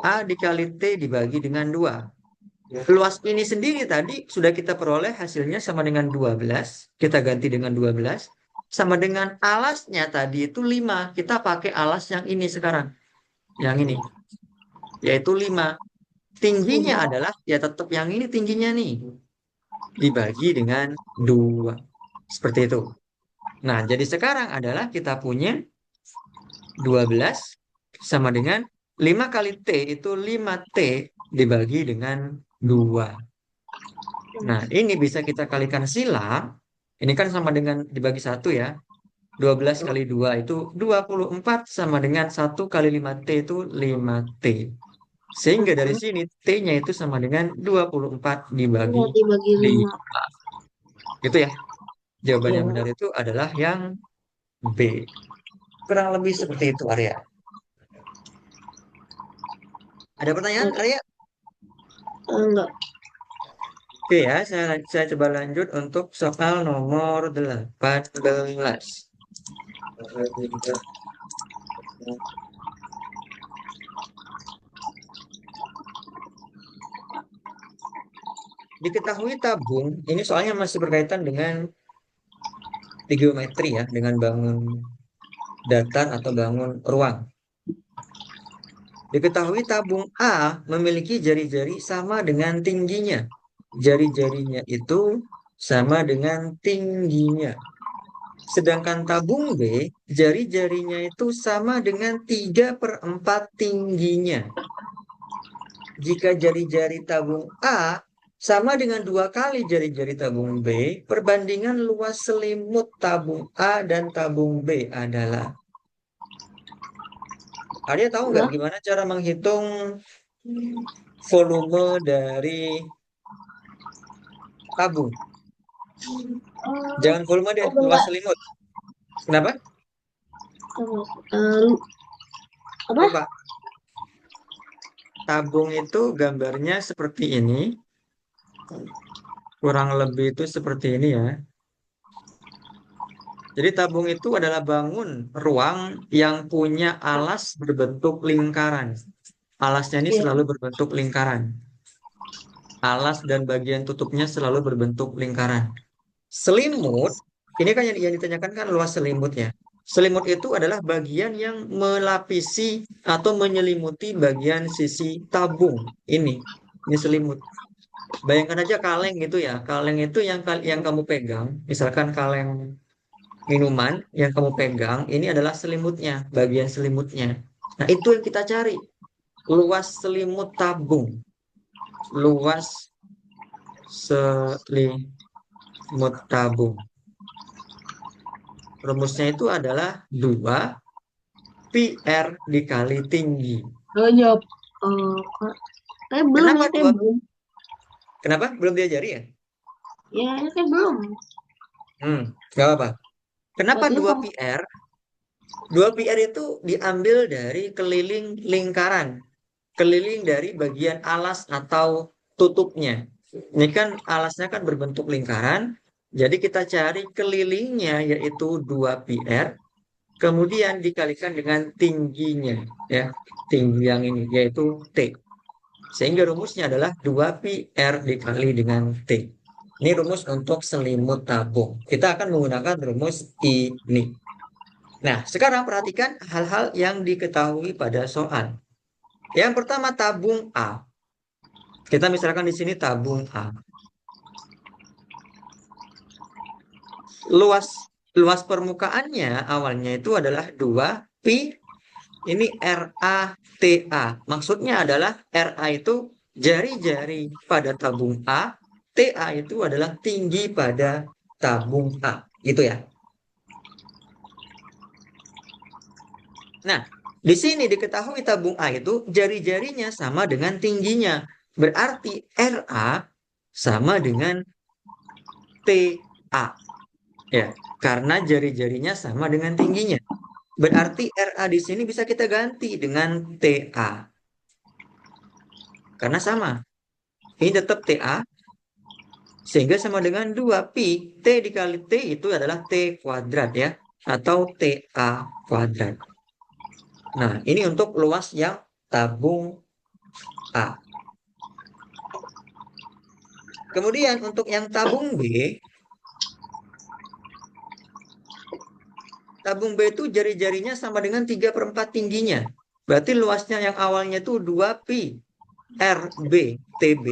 [SPEAKER 1] A dikali T dibagi dengan 2. Luas ini sendiri tadi sudah kita peroleh hasilnya sama dengan 12. Kita ganti dengan 12. Sama dengan alasnya tadi itu 5. Kita pakai alas yang ini sekarang. Yang ini. Yaitu 5. Tingginya adalah ya tetap yang ini tingginya nih. Dibagi dengan 2. Seperti itu. Nah, jadi sekarang adalah kita punya 12 sama dengan 5 kali T itu 5T dibagi dengan 2. Nah, ini bisa kita kalikan silang. Ini kan sama dengan dibagi 1 ya. 12 kali 2 itu 24 sama dengan 1 kali 5T itu 5T. Sehingga dari sini T-nya itu sama dengan 24 dibagi
[SPEAKER 2] Dibagi 5.
[SPEAKER 1] 5. Gitu ya. Jawaban
[SPEAKER 2] Ya.
[SPEAKER 1] yang benar itu adalah yang B. Kurang lebih seperti itu, Arya. Ada pertanyaan, Arya?
[SPEAKER 2] Enggak.
[SPEAKER 1] Oke ya, saya coba lanjut untuk soal nomor 18. Diketahui tabung, ini soalnya masih berkaitan dengan geometri ya, dengan bangun datar atau bangun ruang. Diketahui tabung A memiliki jari-jari sama dengan tingginya. Jari-jarinya itu sama dengan tingginya. Sedangkan tabung B, jari-jarinya itu sama dengan 3/4 tingginya. Jika jari-jari tabung A sama dengan 2 kali jari-jari tabung B, perbandingan luas selimut tabung A dan tabung B adalah. Arya tahu nggak
[SPEAKER 2] Ya.
[SPEAKER 1] gimana cara menghitung volume dari tabung? Jangan volume deh, luas
[SPEAKER 2] Bentar.
[SPEAKER 1] selimut. Kenapa?
[SPEAKER 2] Eh, apa?
[SPEAKER 1] Lupa. Tabung itu gambarnya seperti ini. Kurang lebih itu seperti ini ya. Jadi tabung itu adalah bangun ruang yang punya alas berbentuk lingkaran. Alasnya ini
[SPEAKER 2] Iya.
[SPEAKER 1] selalu berbentuk lingkaran. Alas dan bagian tutupnya selalu berbentuk lingkaran. Selimut, ini kan yang ditanyakan kan luas selimutnya. Selimut itu adalah bagian yang melapisi atau menyelimuti bagian sisi tabung. Ini selimut. Bayangkan aja kaleng gitu ya. Kaleng itu yang kamu pegang, misalkan kaleng minuman yang kamu pegang, ini adalah selimutnya, bagian selimutnya. Nah, itu yang kita cari. Luas selimut tabung. Luas selimut tabung. Rumusnya itu adalah 2 PR dikali tinggi.
[SPEAKER 2] Jawab. Kayak belum
[SPEAKER 1] Kenapa
[SPEAKER 2] ya, kayak
[SPEAKER 1] 2?
[SPEAKER 2] belum.
[SPEAKER 1] Kenapa? Belum diajari ya?
[SPEAKER 2] Ya, kayak belum.
[SPEAKER 1] Gak apa-apa. Kenapa
[SPEAKER 2] Berarti
[SPEAKER 1] 2
[SPEAKER 2] sama.
[SPEAKER 1] PR? 2 PR itu diambil dari keliling lingkaran. Keliling dari bagian alas atau tutupnya. Ini kan alasnya kan berbentuk lingkaran. Jadi kita cari kelilingnya yaitu 2 PR. Kemudian dikalikan dengan tingginya. Ya, tinggi yang ini yaitu T. Sehingga rumusnya adalah 2 pi R dikali dengan T. Ini rumus untuk selimut tabung. Kita akan menggunakan rumus ini. Nah, sekarang perhatikan hal-hal yang diketahui pada soal. Yang pertama tabung A. Kita misalkan di sini tabung A. Luas luas permukaannya awalnya itu adalah 2 pi ini RATA. Maksudnya adalah RA itu jari-jari pada tabung A, TA itu adalah tinggi pada tabung A. Gitu ya. Nah, di sini diketahui tabung A itu jari-jarinya sama dengan tingginya. Berarti RA sama dengan TA. Ya, karena jari-jarinya sama dengan tingginya. Berarti RA di sini bisa kita ganti dengan TA. Karena sama. Ini tetap TA, sehingga sama dengan 2 pi. T dikali T itu adalah T kuadrat ya. Atau TA kuadrat. Nah, ini untuk luas yang tabung A. Kemudian untuk yang tabung B itu jari-jarinya sama dengan 3/4 tingginya. Berarti luasnya yang awalnya itu 2 pi RB TB.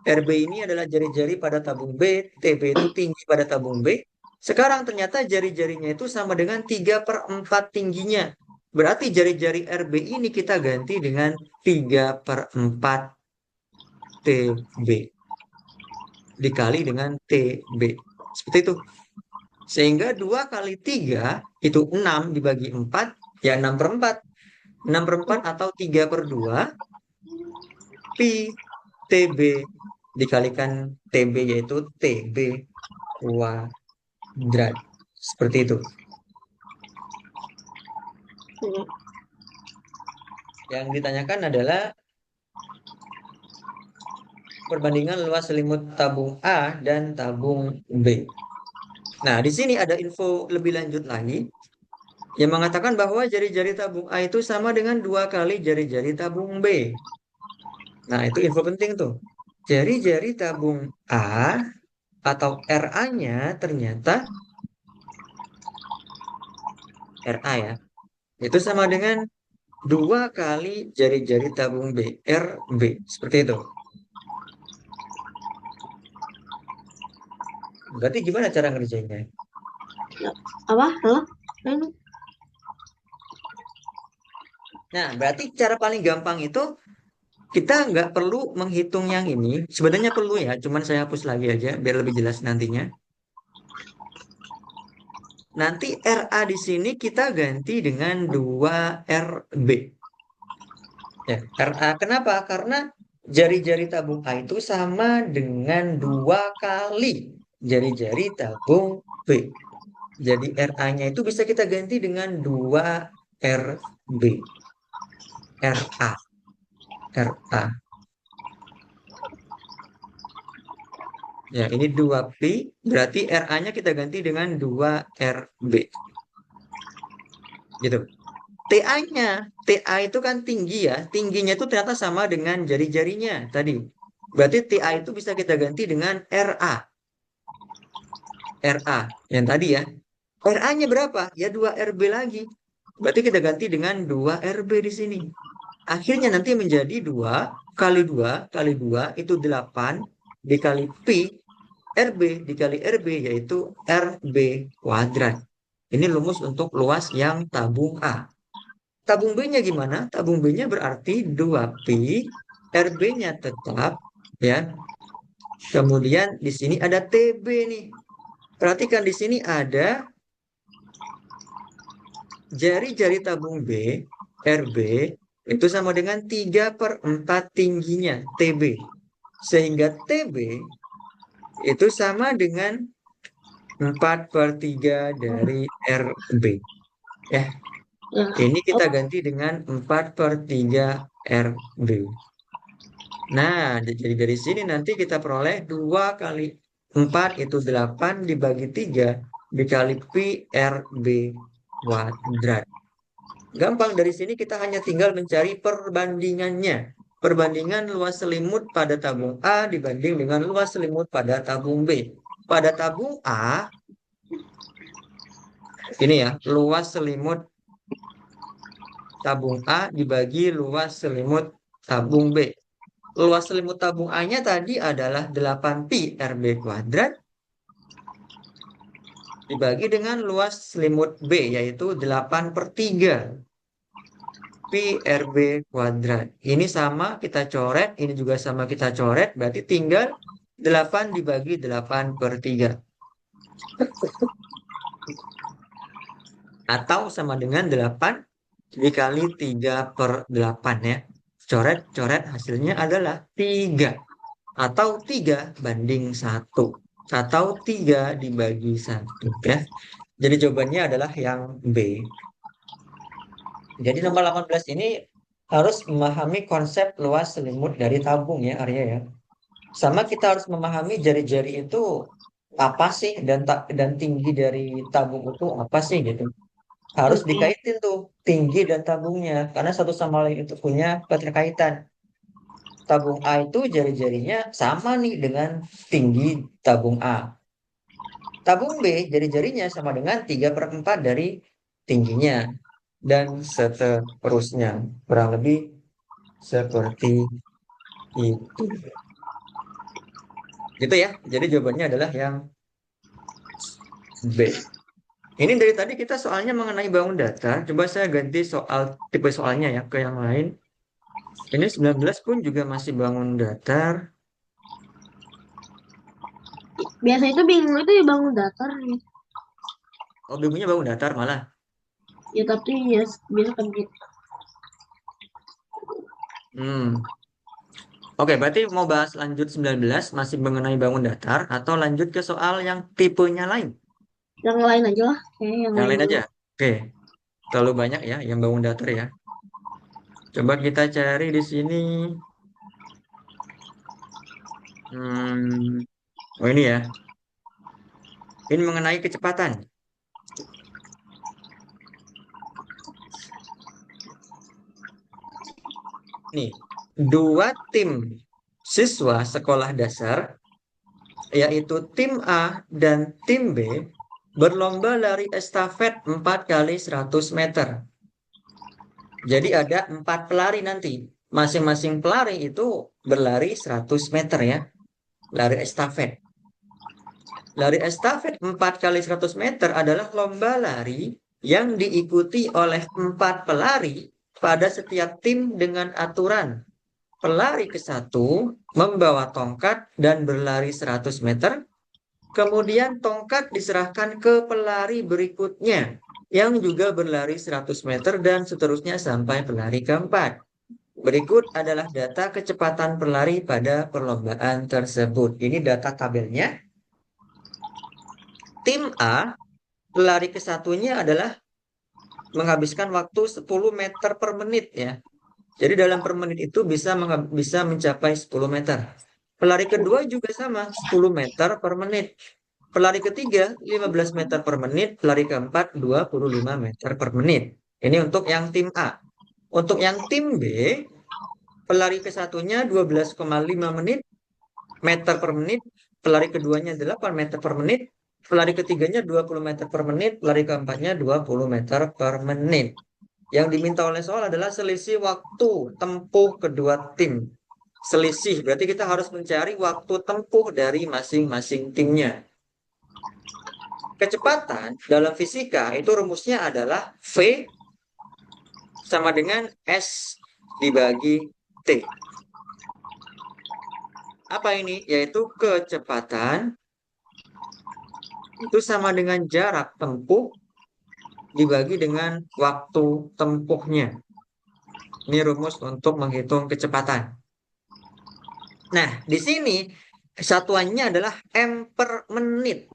[SPEAKER 1] RB ini adalah jari-jari pada tabung B, TB itu tinggi pada tabung B. Sekarang ternyata jari-jarinya itu sama dengan 3/4 tingginya. Berarti jari-jari RB ini kita ganti dengan 3/4 TB dikali dengan TB. Seperti itu. Sehingga 2 kali 3 itu 6 dibagi 4, ya 6/4. 6/4 atau 3/2 pi TB dikalikan TB yaitu TB kuadrat. Seperti itu.
[SPEAKER 2] Ya.
[SPEAKER 1] Yang ditanyakan adalah perbandingan luas selimut tabung A dan tabung B. Nah, di sini ada info lebih lanjut lagi yang mengatakan bahwa jari-jari tabung A itu sama dengan 2 kali jari-jari tabung B. Nah, itu info penting tuh. Jari-jari tabung A atau RA-nya ternyata RA ya. Itu sama dengan 2 kali jari-jari tabung B, RB. Seperti itu. Berarti gimana cara ngerjainnya?
[SPEAKER 2] Apa? Halo?
[SPEAKER 1] Nah, berarti cara paling gampang itu kita nggak perlu menghitung yang ini. Sebenarnya perlu ya, cuman saya hapus lagi aja biar lebih jelas nantinya. Nanti RA di sini kita ganti dengan 2 RB. Ya, RA kenapa? Karena jari-jari tabung A itu sama dengan 2 kali jari-jari tabung B. Jadi RA-nya itu bisa kita ganti dengan 2 RB. RA. RA. Ya, ini 2 pi, berarti RA-nya kita ganti dengan 2 RB. Gitu. TA-nya, TA itu kan tinggi ya. Tingginya itu ternyata sama dengan jari-jarinya tadi. Berarti TA itu bisa kita ganti dengan RA. RA yang tadi ya. RA-nya berapa? Ya 2 RB lagi. Berarti kita ganti dengan 2 RB di sini. Akhirnya nanti menjadi 2 kali 2 kali 2 itu 8 dikali pi RB dikali RB yaitu RB kuadrat. Ini rumus untuk luas yang tabung A. Tabung B-nya gimana? Tabung B-nya berarti 2 pi RB-nya tetap ya Kemudian di sini ada TB nih. Perhatikan di sini ada jari-jari tabung B, RB, itu sama dengan 3/4 tingginya TB. Sehingga TB itu sama dengan 4/3 dari RB. Ya,
[SPEAKER 2] Ya.
[SPEAKER 1] ini kita
[SPEAKER 2] Oh,
[SPEAKER 1] ganti dengan 4/3 RB. Nah, jadi dari sini nanti kita peroleh 2 kali 4 itu 8 dibagi 3 dikali pi RB kuadrat. Gampang, dari sini kita hanya tinggal mencari perbandingannya. Perbandingan luas selimut pada tabung A dibanding dengan luas selimut pada tabung B. Pada tabung A, ini ya, luas selimut tabung A dibagi luas selimut tabung B. Luas selimut tabung A-nya tadi adalah 8 pi RB kuadrat dibagi dengan luas selimut B, yaitu 8/3 pi RB kuadrat. Ini sama kita coret, ini juga sama kita coret, berarti tinggal 8 dibagi 8/3. Atau sama dengan 8 dikali 3/8 ya. Coret-coret hasilnya adalah 3. Atau 3/1. Atau 3 dibagi 1 ya. Jadi jawabannya adalah yang B. Jadi nomor 18 ini harus memahami konsep luas selimut dari tabung ya Arya ya. Sama kita harus memahami jari-jari itu apa sih, dan tinggi dari tabung itu apa sih gitu. Harus
[SPEAKER 2] oke.
[SPEAKER 1] dikaitin tuh tinggi dan tabungnya karena satu sama lain itu punya keterkaitan. Tabung A itu jari-jarinya sama nih dengan tinggi tabung A. Tabung B jari-jarinya sama dengan 3/4 dari tingginya dan seterusnya. Kurang lebih seperti itu. Gitu ya. Jadi jawabannya adalah yang B. Ini dari tadi kita soalnya mengenai bangun datar. Coba saya ganti soal tipe soalnya ya ke yang lain. Ini 19 pun juga masih bangun datar.
[SPEAKER 2] Biasa itu bingung itu ya bangun datar ya.
[SPEAKER 1] Oh, bingungnya bangun datar malah.
[SPEAKER 2] Ya tapi ya biasa kan gitu.
[SPEAKER 1] Hmm. Oke, berarti mau bahas lanjut 19 masih mengenai bangun datar atau lanjut ke soal yang tipenya lain?
[SPEAKER 2] Yang lain aja lah. Kayak yang
[SPEAKER 1] Yang
[SPEAKER 2] lain
[SPEAKER 1] lain
[SPEAKER 2] dulu.
[SPEAKER 1] aja. Oke, terlalu banyak ya yang bangun datar ya. Coba kita cari di sini. Hmm. Oh ini ya. Ini mengenai kecepatan. Nih, dua tim siswa sekolah dasar, yaitu tim A dan tim B, berlomba lari estafet 4 kali 100 meter. Jadi ada 4 pelari nanti. Masing-masing pelari itu berlari 100 meter ya. Lari estafet. Lari estafet 4 kali 100 meter adalah lomba lari yang diikuti oleh 4 pelari pada setiap tim dengan aturan. Pelari ke satu membawa tongkat dan berlari 100 meter. Kemudian tongkat diserahkan ke pelari berikutnya yang juga berlari 100 meter dan seterusnya sampai pelari keempat. Berikut adalah data kecepatan pelari pada perlombaan tersebut. Ini data tabelnya. Tim A, pelari ke satunya adalah menghabiskan waktu 10 meter per menit ya. Jadi dalam per menit itu bisa mencapai 10 meter. Pelari kedua juga sama, 10 meter per menit. Pelari ketiga, 15 meter per menit. Pelari keempat, 25 meter per menit. Ini untuk yang tim A. Untuk yang tim B, pelari ke satunya 12,5 meter per menit. Pelari keduanya 8 meter per menit. Pelari ketiganya 20 meter per menit. Pelari keempatnya 20 meter per menit. Yang diminta oleh soal adalah selisih waktu tempuh kedua tim. Selisih, berarti kita harus mencari waktu tempuh dari masing-masing timnya. Kecepatan dalam fisika itu rumusnya adalah V sama dengan S dibagi T. Apa ini? Yaitu kecepatan itu sama dengan jarak tempuh dibagi dengan waktu tempuhnya. Ini rumus untuk menghitung kecepatan. Nah, di sini satuannya adalah M per menit.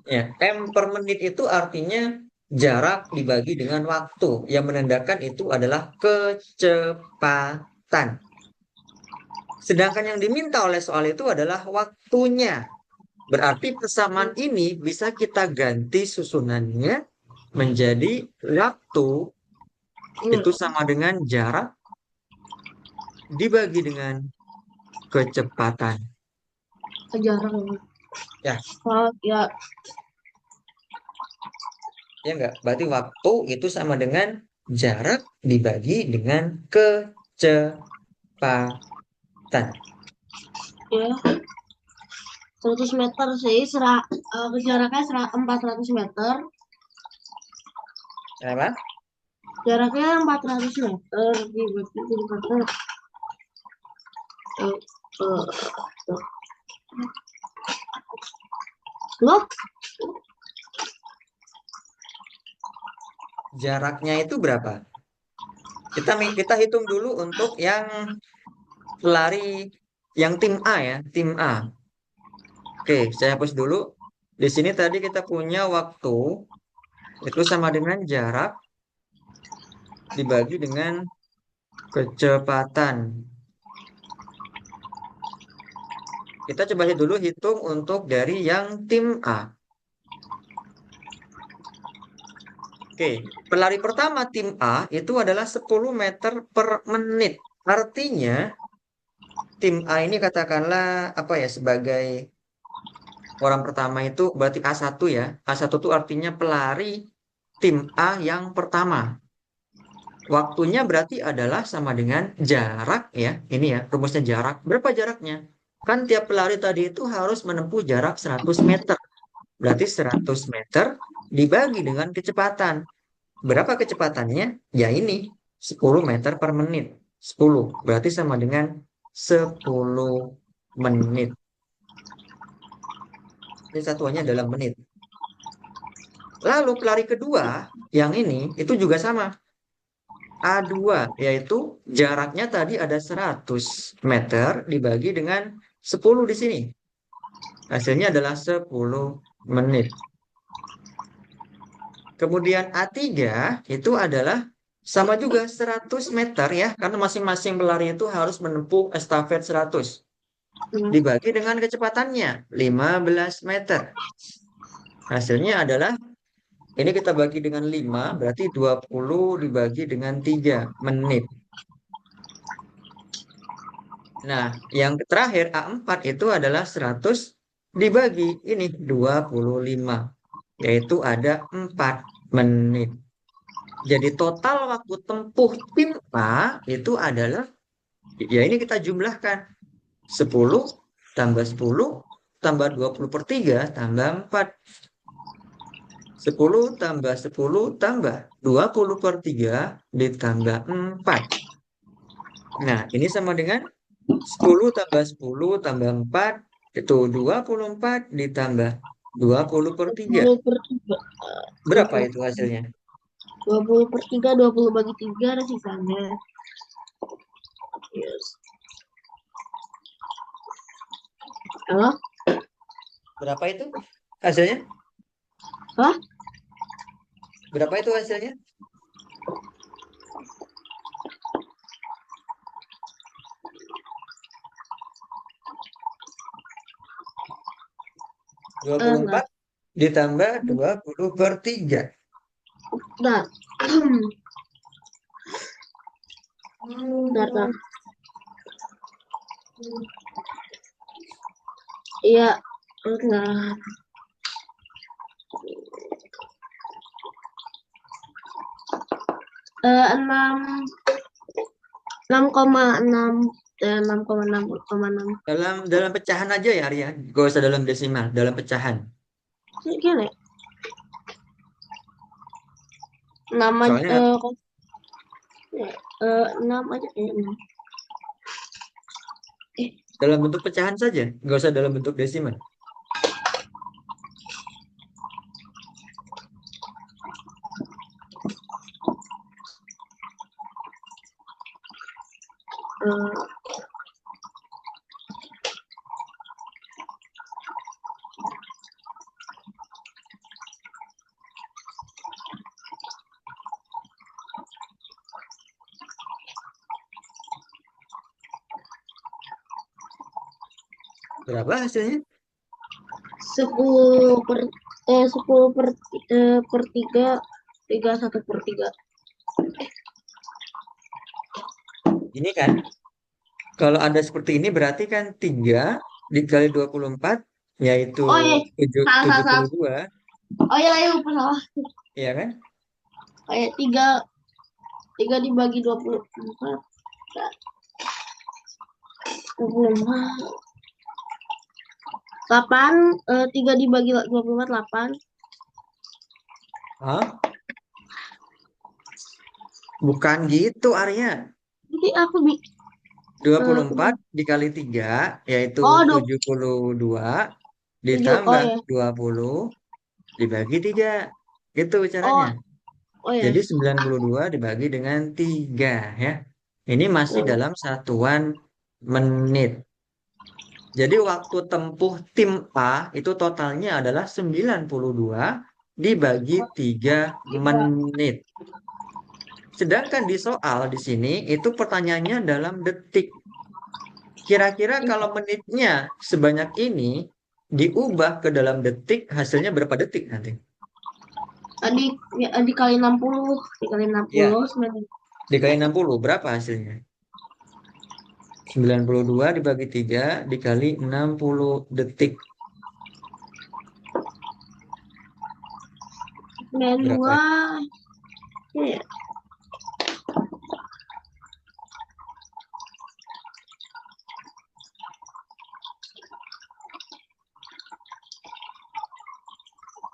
[SPEAKER 1] Ya, M per menit itu artinya jarak dibagi dengan waktu. Yang menandakan itu adalah kecepatan. Sedangkan yang diminta oleh soal itu adalah waktunya. Berarti persamaan ini bisa kita ganti susunannya menjadi waktu
[SPEAKER 2] Hmm,
[SPEAKER 1] itu sama dengan jarak dibagi dengan kecepatan.
[SPEAKER 2] jarang.
[SPEAKER 1] Ya,
[SPEAKER 2] Oh, ya,
[SPEAKER 1] ya enggak? Berarti waktu itu sama dengan jarak dibagi dengan kecepatan.
[SPEAKER 2] ya. 100 meter sih, jaraknya 400 meter.
[SPEAKER 1] Apa?
[SPEAKER 2] Jaraknya 400 meter. Jadi berarti eh, eh, loh,
[SPEAKER 1] Jaraknya itu berapa? Kita hitung dulu untuk yang pelari yang tim A ya, tim A. Oke, saya hapus dulu. Di sini tadi kita punya waktu itu sama dengan jarak dibagi dengan kecepatan. Kita coba dulu hitung untuk dari yang tim A. Oke, pelari pertama tim A itu adalah 10 meter per menit. Artinya tim A ini katakanlah apa ya sebagai orang pertama itu berarti A1 ya. A1 itu artinya pelari tim A yang pertama. Waktunya berarti adalah sama dengan jarak ya. Ini ya, rumusnya jarak. Berapa jaraknya? Kan tiap pelari tadi itu harus menempuh jarak 100 meter. Berarti 100 meter dibagi dengan kecepatan. Berapa kecepatannya? Ya ini, 10 meter per menit. 10. Berarti sama dengan 10 menit. Ini satuannya dalam menit. Lalu pelari kedua, yang ini, itu juga sama. A2 yaitu jaraknya tadi ada 100 meter dibagi dengan 10 di sini. Hasilnya adalah 10 menit. Kemudian A3 itu adalah sama juga 100 meter ya, karena masing-masing pelari itu harus menempuh estafet 100. Dibagi dengan kecepatannya 15 meter. Hasilnya adalah, ini kita bagi dengan 5, berarti 20 dibagi dengan 3 menit. Nah, yang terakhir A4 itu adalah 100 dibagi ini 25, yaitu ada 4 menit. Jadi total waktu tempuh tim A itu adalah, ya ini kita jumlahkan, 10 tambah 10 tambah 20 per 3 tambah 4. 10 tambah 10 tambah 20 per 3 ditambah 4. Nah, ini sama dengan 10 tambah 10 tambah 4 itu 24 ditambah 20 per 3.
[SPEAKER 2] 20 per 3.
[SPEAKER 1] Berapa itu hasilnya?
[SPEAKER 2] 20 per 3, 20 bagi 3 ada sisanya. Yes. Halo?
[SPEAKER 1] Berapa itu hasilnya?
[SPEAKER 2] Hah?
[SPEAKER 1] Berapa itu hasilnya? Dua puluh
[SPEAKER 2] Enggak.
[SPEAKER 1] empat ditambah 20 per 3.
[SPEAKER 2] Enggak. Bentar, Kak. Iya, enggak. 6 6,6 6,6
[SPEAKER 1] Dalam pecahan aja ya, Arya. Gak usah dalam desimal, dalam pecahan.
[SPEAKER 2] gini. 6 aja,
[SPEAKER 1] Soalnya
[SPEAKER 2] 6 aja, 6.
[SPEAKER 1] Dalam bentuk pecahan saja, nggak usah dalam bentuk desimal.
[SPEAKER 2] Eh,
[SPEAKER 1] Berapa hasilnya?
[SPEAKER 2] 10 per 10 per 3, 1/3.
[SPEAKER 1] Ini kan, kalau ada seperti ini berarti kan 3 dikali 24, yaitu
[SPEAKER 2] Oh iya, salah, salah,
[SPEAKER 1] tujuh
[SPEAKER 2] salah.
[SPEAKER 1] puluh dua,
[SPEAKER 2] Oh iya, iya, lupa salah.
[SPEAKER 1] ya kan?
[SPEAKER 2] Kayak 3 dibagi 24, 24. 8, 3 dibagi 24, 8.
[SPEAKER 1] Hah? Bukan gitu, Arya.
[SPEAKER 2] Jadi aku
[SPEAKER 1] 24 dikali 3 yaitu
[SPEAKER 2] oh,
[SPEAKER 1] 72
[SPEAKER 2] 7. Oh
[SPEAKER 1] ditambah
[SPEAKER 2] ya.
[SPEAKER 1] 20 dibagi 3. Gitu caranya.
[SPEAKER 2] Oh, oh ya.
[SPEAKER 1] Jadi 92 dibagi dengan 3 ya. Ini masih
[SPEAKER 2] Hmm.
[SPEAKER 1] dalam satuan menit. Jadi waktu tempuh tim A itu totalnya adalah 92 dibagi 3 menit. Sedangkan di soal di sini itu pertanyaannya dalam detik. Kira-kira kalau menitnya sebanyak ini diubah ke dalam detik, hasilnya berapa detik nanti?
[SPEAKER 2] Tadi ya, dikali 60, dikali enam
[SPEAKER 1] Ya,
[SPEAKER 2] puluh sebenarnya.
[SPEAKER 1] dikali 60 berapa hasilnya? 92 dibagi 3 dikali 60 detik. Berapa
[SPEAKER 2] 92.
[SPEAKER 1] itu?
[SPEAKER 2] Ya.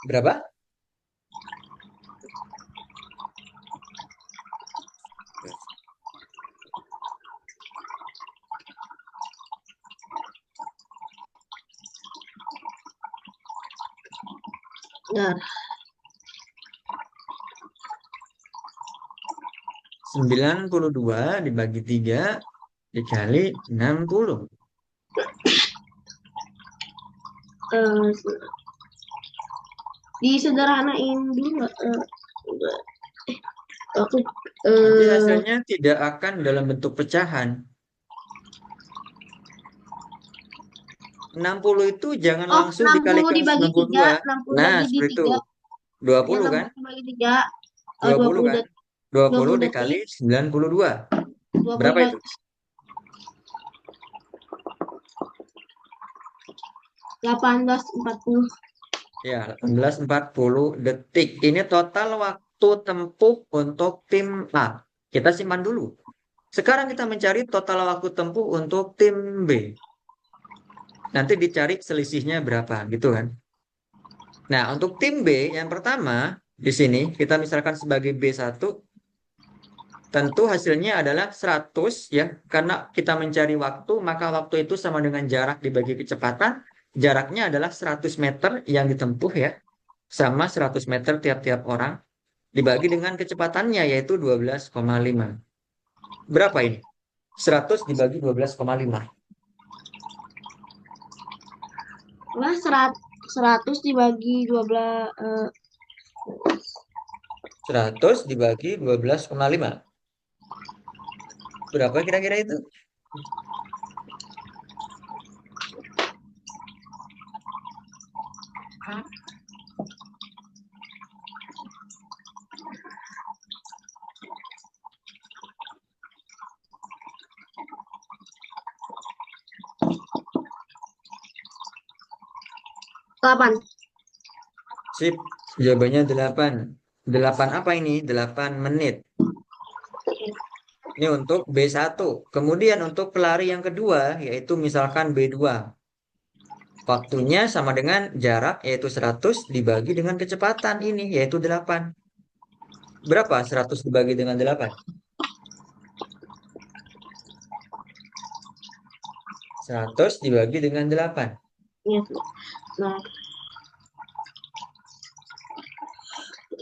[SPEAKER 1] Berapa?
[SPEAKER 2] Nah,
[SPEAKER 1] 92 dibagi 3 dikali 60.
[SPEAKER 2] eh, disederhanain dulu nggak? Enggak. Aku
[SPEAKER 1] Nanti
[SPEAKER 2] eh
[SPEAKER 1] hasilnya tidak akan dalam bentuk pecahan. 60 itu jangan
[SPEAKER 2] oh,
[SPEAKER 1] langsung
[SPEAKER 2] 60
[SPEAKER 1] dikalikan
[SPEAKER 2] dibagi
[SPEAKER 1] 92.
[SPEAKER 2] 3, 60
[SPEAKER 1] Nah,
[SPEAKER 2] bagi di
[SPEAKER 1] seperti itu.
[SPEAKER 2] 3. Ya,
[SPEAKER 1] 20 kan?
[SPEAKER 2] 60 dibagi 3,
[SPEAKER 1] 20
[SPEAKER 2] 20
[SPEAKER 1] kan?
[SPEAKER 2] detik,
[SPEAKER 1] 20
[SPEAKER 2] 20
[SPEAKER 1] dikali
[SPEAKER 2] detik,
[SPEAKER 1] 92.
[SPEAKER 2] 20
[SPEAKER 1] Berapa itu?
[SPEAKER 2] detik, 18:40.
[SPEAKER 1] Ya, 18:40 detik. Ini total waktu tempuh untuk tim A. Kita simpan dulu. Sekarang kita mencari total waktu tempuh untuk tim B. Nanti dicari selisihnya berapa, gitu kan? Nah, untuk tim B yang pertama, di sini kita misalkan sebagai B1, tentu hasilnya adalah 100 ya. Karena kita mencari waktu, maka waktu itu sama dengan jarak dibagi kecepatan. Jaraknya adalah 100 meter yang ditempuh ya. Sama 100 meter tiap-tiap orang. Dibagi dengan kecepatannya yaitu 12,5. Berapa ini? 100 dibagi 12,5.
[SPEAKER 2] Lah 100 dibagi 12,
[SPEAKER 1] 100 dibagi 12,5. Berapa kira-kira itu?
[SPEAKER 2] eh, 8.
[SPEAKER 1] Sip. Jawabannya 8. 8 apa ini? 8 menit. Ini untuk B1. Kemudian untuk pelari yang kedua, yaitu misalkan B2. Waktunya sama dengan jarak, yaitu 100 dibagi dengan kecepatan ini, yaitu 8. Berapa 100 dibagi dengan 8? 100 dibagi dengan 8.
[SPEAKER 2] Iya. Nah,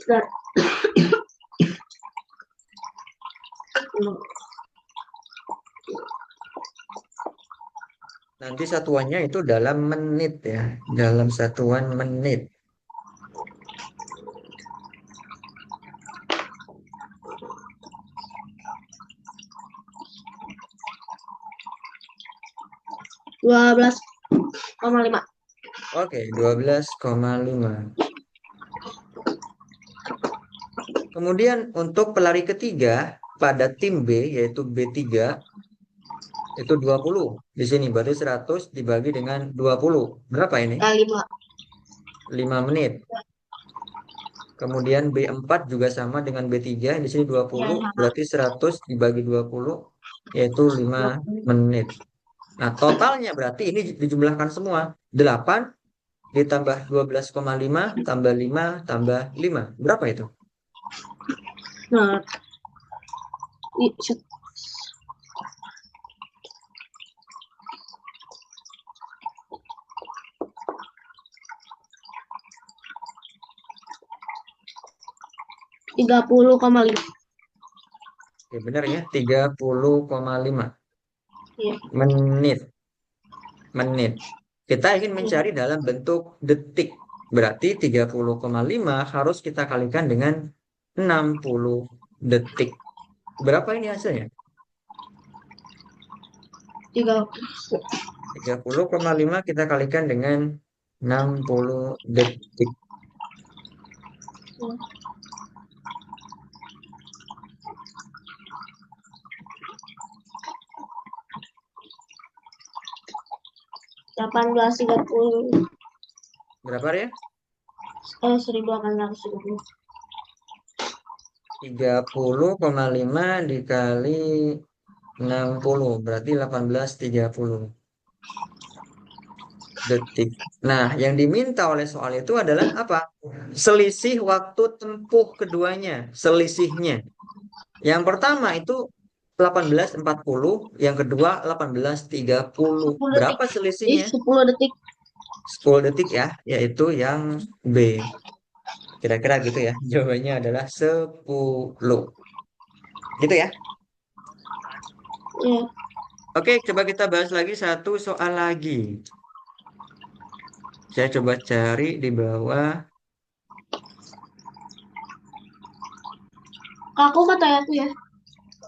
[SPEAKER 2] nah, nah.
[SPEAKER 1] Nanti satuannya itu dalam menit ya. Dalam satuan menit.
[SPEAKER 2] 12,5.
[SPEAKER 1] Oke, 12,5. Kemudian untuk pelari ketiga pada tim B yaitu B3 itu 20. Di sini berarti 100 dibagi dengan 20. Berapa ini?
[SPEAKER 2] Kali 5.
[SPEAKER 1] 5 menit. Kemudian B4 juga sama dengan B3. Di sini
[SPEAKER 2] Ya,
[SPEAKER 1] 20
[SPEAKER 2] sama.
[SPEAKER 1] berarti 100 dibagi 20 yaitu 5 menit. Nah, totalnya berarti ini dijumlahkan semua. 8 ditambah 12,5 tambah 5 tambah 5. Berapa itu?
[SPEAKER 2] Nah, 30,5.
[SPEAKER 1] Ya benar ya, 30,5
[SPEAKER 2] Iya.
[SPEAKER 1] menit. Menit. Kita ingin
[SPEAKER 2] Iya.
[SPEAKER 1] mencari dalam bentuk detik. Berarti 30,5 harus kita kalikan dengan 60 detik. Berapa ini hasilnya?
[SPEAKER 2] 3.
[SPEAKER 1] 30,5 kita kalikan dengan 60 detik.
[SPEAKER 2] 18,30.
[SPEAKER 1] Berapa ya?
[SPEAKER 2] 1.830.
[SPEAKER 1] 30,5 dikali 60 berarti 18,30 detik. Nah, yang diminta oleh soal itu adalah apa? Selisih waktu tempuh keduanya, selisihnya. Yang pertama itu 18,40, yang kedua 18,30.
[SPEAKER 2] 10 detik.
[SPEAKER 1] Berapa selisihnya?
[SPEAKER 2] 10 detik.
[SPEAKER 1] 10 detik ya, yaitu yang B. Kira-kira gitu ya. Jawabannya adalah 10. Gitu ya.
[SPEAKER 2] Iya.
[SPEAKER 1] Oke, coba kita bahas lagi satu soal lagi. Saya coba cari di bawah.
[SPEAKER 2] Aku kata aku ya.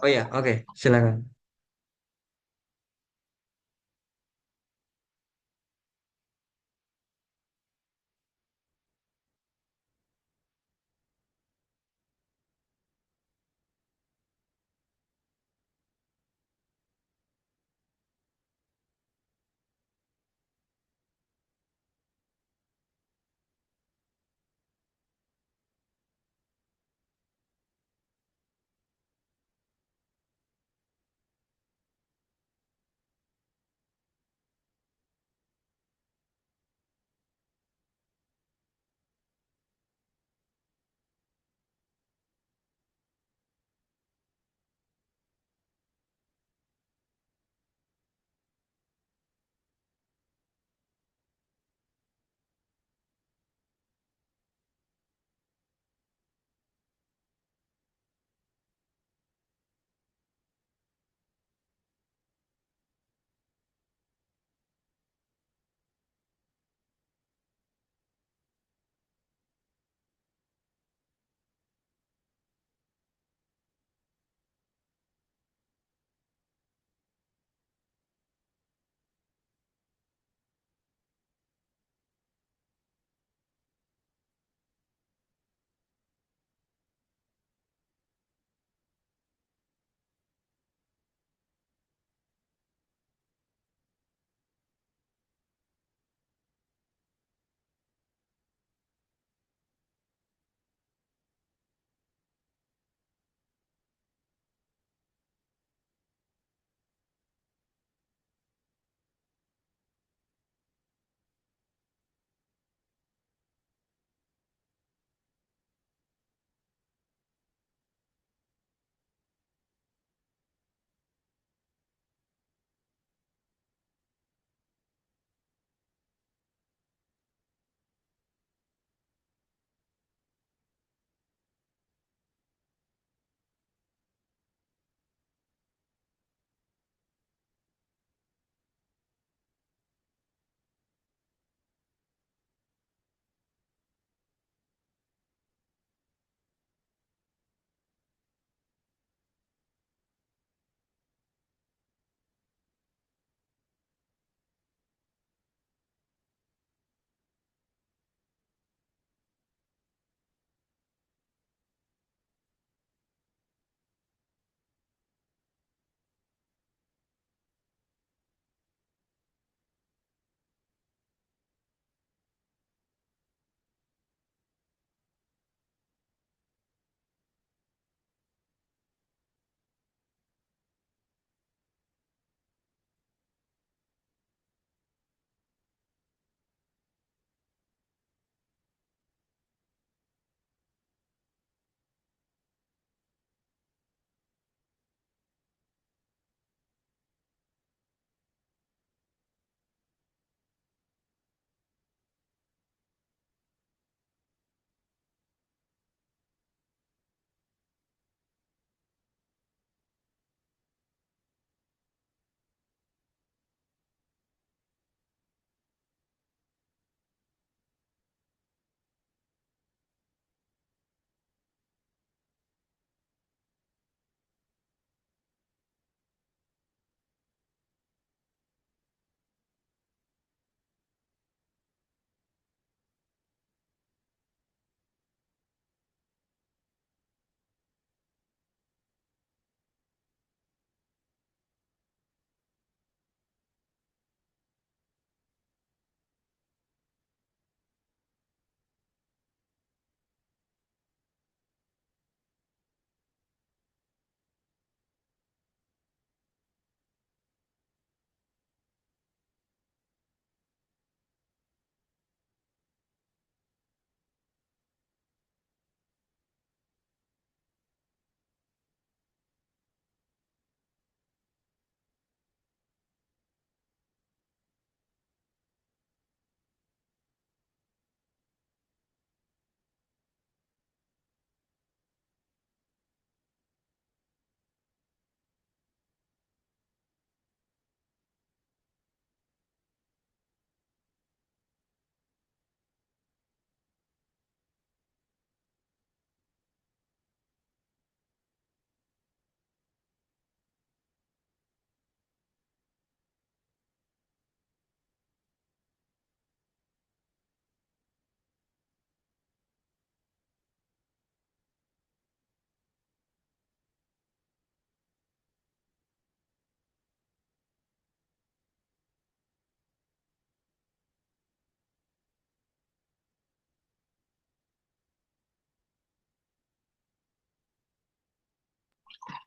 [SPEAKER 1] Oh ya, oke, silakan.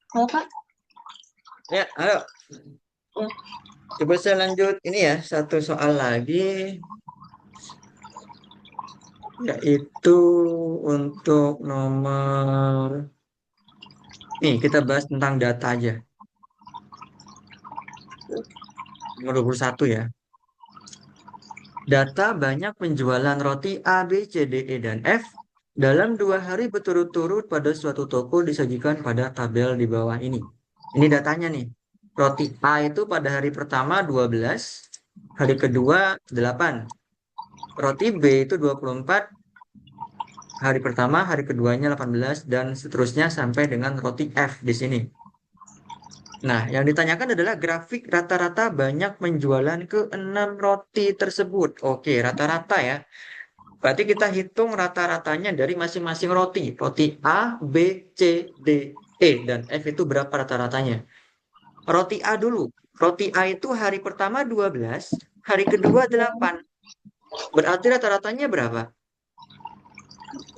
[SPEAKER 2] Kalau Kak,
[SPEAKER 1] Ya, ayo.
[SPEAKER 2] ya,
[SPEAKER 1] Coba saya lanjut. Ini ya, satu soal lagi. Yaitu untuk nomor... Nih, kita bahas tentang data aja. Nomor 21 ya. Data banyak penjualan roti A, B, C, D, E, dan F dalam 2 hari berturut-turut pada suatu toko disajikan pada tabel di bawah ini. Ini datanya nih. Roti A itu pada hari pertama 12, hari kedua 8. Roti B itu 24, hari pertama, hari keduanya 18, dan seterusnya sampai dengan roti F di sini. Nah, yang ditanyakan adalah grafik rata-rata banyak penjualan ke 6 roti tersebut. Oke, rata-rata ya. Berarti kita hitung rata-ratanya dari masing-masing roti. Roti A, B, C, D, E, dan F itu berapa rata-ratanya. Roti A dulu. Roti A itu hari pertama 12, hari kedua 8. Berarti rata-ratanya berapa?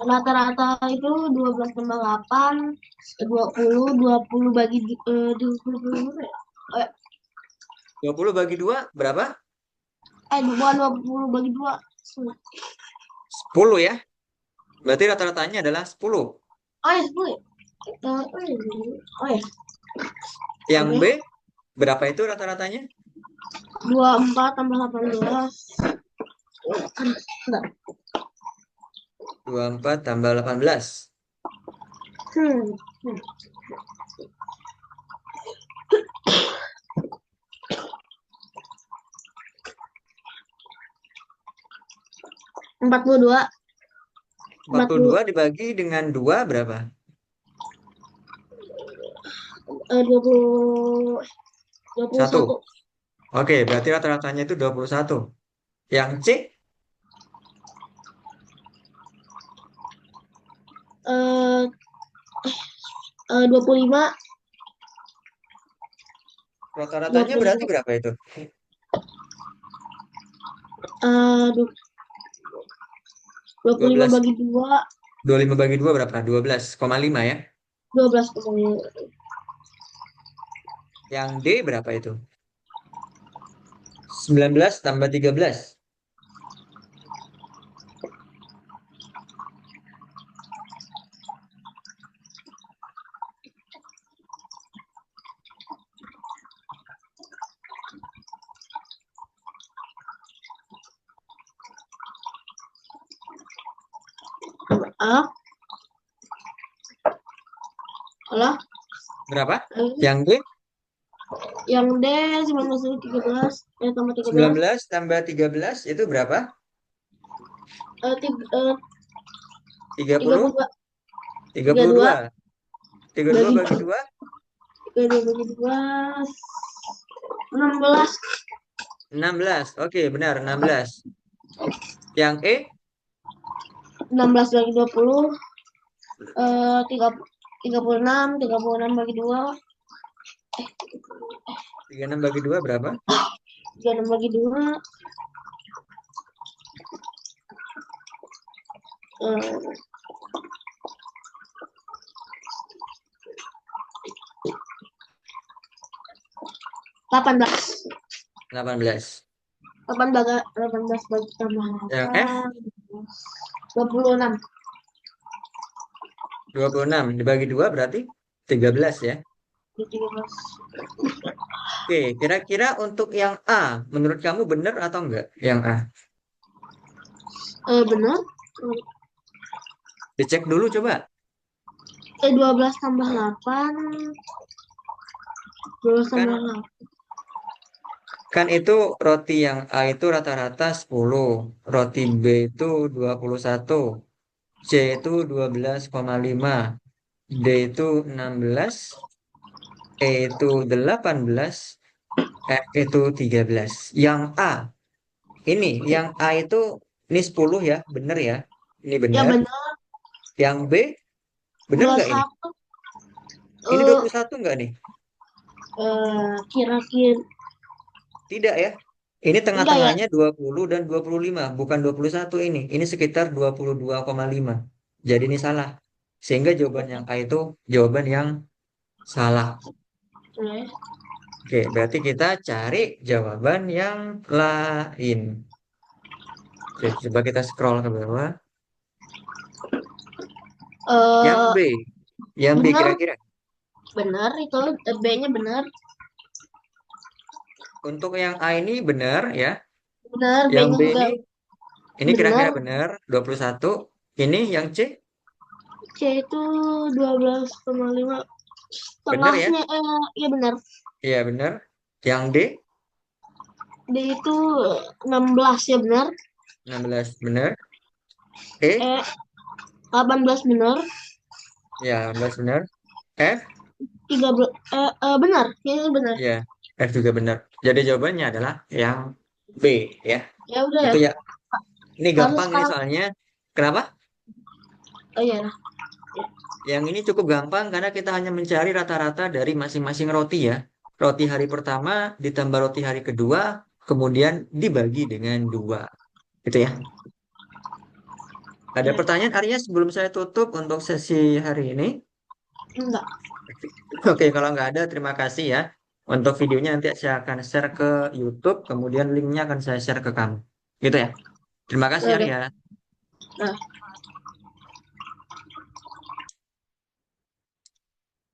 [SPEAKER 2] rata-rata itu 12 tambah 8, 20 bagi 20 berapa ya? Eh,
[SPEAKER 1] 20 bagi 2 berapa?
[SPEAKER 2] bukan 20 bagi 2.
[SPEAKER 1] 10 ya. Berarti rata-ratanya adalah 10.
[SPEAKER 2] Oh ya, 10 ya? Oh ya,
[SPEAKER 1] Yang B,
[SPEAKER 2] oke.
[SPEAKER 1] berapa itu rata-ratanya?
[SPEAKER 2] 24 tambah 18. Enggak.
[SPEAKER 1] 24 tambah 18.
[SPEAKER 2] Hmm. hmm. 42, 40,
[SPEAKER 1] 42 dibagi dengan 2 berapa?
[SPEAKER 2] 20,
[SPEAKER 1] 1.
[SPEAKER 2] 21.
[SPEAKER 1] Oke, berarti rata-ratanya itu 21. Yang C,
[SPEAKER 2] Eh, 25,
[SPEAKER 1] rata-ratanya berarti
[SPEAKER 2] 25,
[SPEAKER 1] berapa itu?
[SPEAKER 2] eh, 25
[SPEAKER 1] 12.
[SPEAKER 2] bagi 2,
[SPEAKER 1] 25 bagi 2 berapa? 12,5 ya.
[SPEAKER 2] 12 pokoknya.
[SPEAKER 1] Yang D berapa itu? 19 tambah 13.
[SPEAKER 2] Ah, alah,
[SPEAKER 1] Berapa?
[SPEAKER 2] eh,
[SPEAKER 1] Yang D,
[SPEAKER 2] yang D 19 dari 13, tambah 13,
[SPEAKER 1] 19 tambah 13 itu berapa?
[SPEAKER 2] eh,
[SPEAKER 1] 30,
[SPEAKER 2] 32, 32,
[SPEAKER 1] 32. 32
[SPEAKER 2] bagi
[SPEAKER 1] bagi 2,
[SPEAKER 2] 32 bagi 2, 16,
[SPEAKER 1] 16. Oke, benar, 16. Yang E,
[SPEAKER 2] 16 bagi 20, 36, 36 bagi 2,
[SPEAKER 1] 36 bagi 2 berapa?
[SPEAKER 2] 36 bagi 2, 18.
[SPEAKER 1] 18.
[SPEAKER 2] 18 bagi tambah
[SPEAKER 1] Yang F,
[SPEAKER 2] 8, 26.
[SPEAKER 1] 26 dibagi 2 berarti 13 ya.
[SPEAKER 2] 13.
[SPEAKER 1] Oke, kira-kira untuk yang A, menurut kamu benar atau enggak? Yang A.
[SPEAKER 2] Benar.
[SPEAKER 1] Dicek dulu coba.
[SPEAKER 2] 12 tambah 8, 12 tambah
[SPEAKER 1] Kan
[SPEAKER 2] 8.
[SPEAKER 1] kan itu roti yang A itu rata-rata 10, roti B itu 21, C itu 12,5, D itu 16, E itu 18, F itu 13. Yang A, yang A itu ini 10 ya, benar ya. Ini
[SPEAKER 2] Ya
[SPEAKER 1] benar.
[SPEAKER 2] benar.
[SPEAKER 1] Yang B, benar nggak ini?
[SPEAKER 2] 21.
[SPEAKER 1] Ini
[SPEAKER 2] Eh
[SPEAKER 1] 21 nggak nih?
[SPEAKER 2] kira-kira
[SPEAKER 1] Tidak ya. Ini
[SPEAKER 2] enggak ya?
[SPEAKER 1] tengah-tengahnya 20 dan 25, bukan 21 ini. Ini sekitar 22,5. Jadi ini salah. Sehingga jawaban yang A itu jawaban yang Salah.
[SPEAKER 2] Oke.
[SPEAKER 1] Oke, berarti kita cari jawaban yang lain. Oke, coba kita scroll ke bawah. Yang
[SPEAKER 2] Eh,
[SPEAKER 1] B. Yang B
[SPEAKER 2] benar,
[SPEAKER 1] kira-kira.
[SPEAKER 2] benar itu B-nya benar.
[SPEAKER 1] Untuk yang A ini benar ya.
[SPEAKER 2] Benar,
[SPEAKER 1] Yang
[SPEAKER 2] B-nya
[SPEAKER 1] B
[SPEAKER 2] juga
[SPEAKER 1] ini kira-kira
[SPEAKER 2] benar.
[SPEAKER 1] benar 21. Ini yang C
[SPEAKER 2] C itu 12,5
[SPEAKER 1] benar ya.
[SPEAKER 2] setengahnya ya benar.
[SPEAKER 1] Iya benar. Yang D
[SPEAKER 2] D itu 16 ya benar.
[SPEAKER 1] 16 benar. E
[SPEAKER 2] E 18 benar.
[SPEAKER 1] ya 18 benar. F
[SPEAKER 2] 13 benar. Ya itu benar.
[SPEAKER 1] ya F juga benar. Jadi jawabannya adalah yang B ya.
[SPEAKER 2] Ya udah ya.
[SPEAKER 1] Itu ya. Ini
[SPEAKER 2] Harus
[SPEAKER 1] gampang ini
[SPEAKER 2] sekarang.
[SPEAKER 1] soalnya. Kenapa?
[SPEAKER 2] Oh iya.
[SPEAKER 1] Yang ini cukup gampang karena kita hanya mencari rata-rata dari masing-masing roti ya. Roti hari pertama ditambah roti hari kedua, kemudian dibagi dengan dua. Itu ya. Ada
[SPEAKER 2] Ya.
[SPEAKER 1] pertanyaan Arya sebelum saya tutup untuk sesi hari ini?
[SPEAKER 2] Enggak.
[SPEAKER 1] Oke, kalau nggak ada, terima kasih ya. Untuk videonya nanti saya akan share ke YouTube, kemudian linknya akan saya share ke kamu. Gitu ya. Terima kasih
[SPEAKER 2] Oke.
[SPEAKER 1] Arya.
[SPEAKER 2] Nah.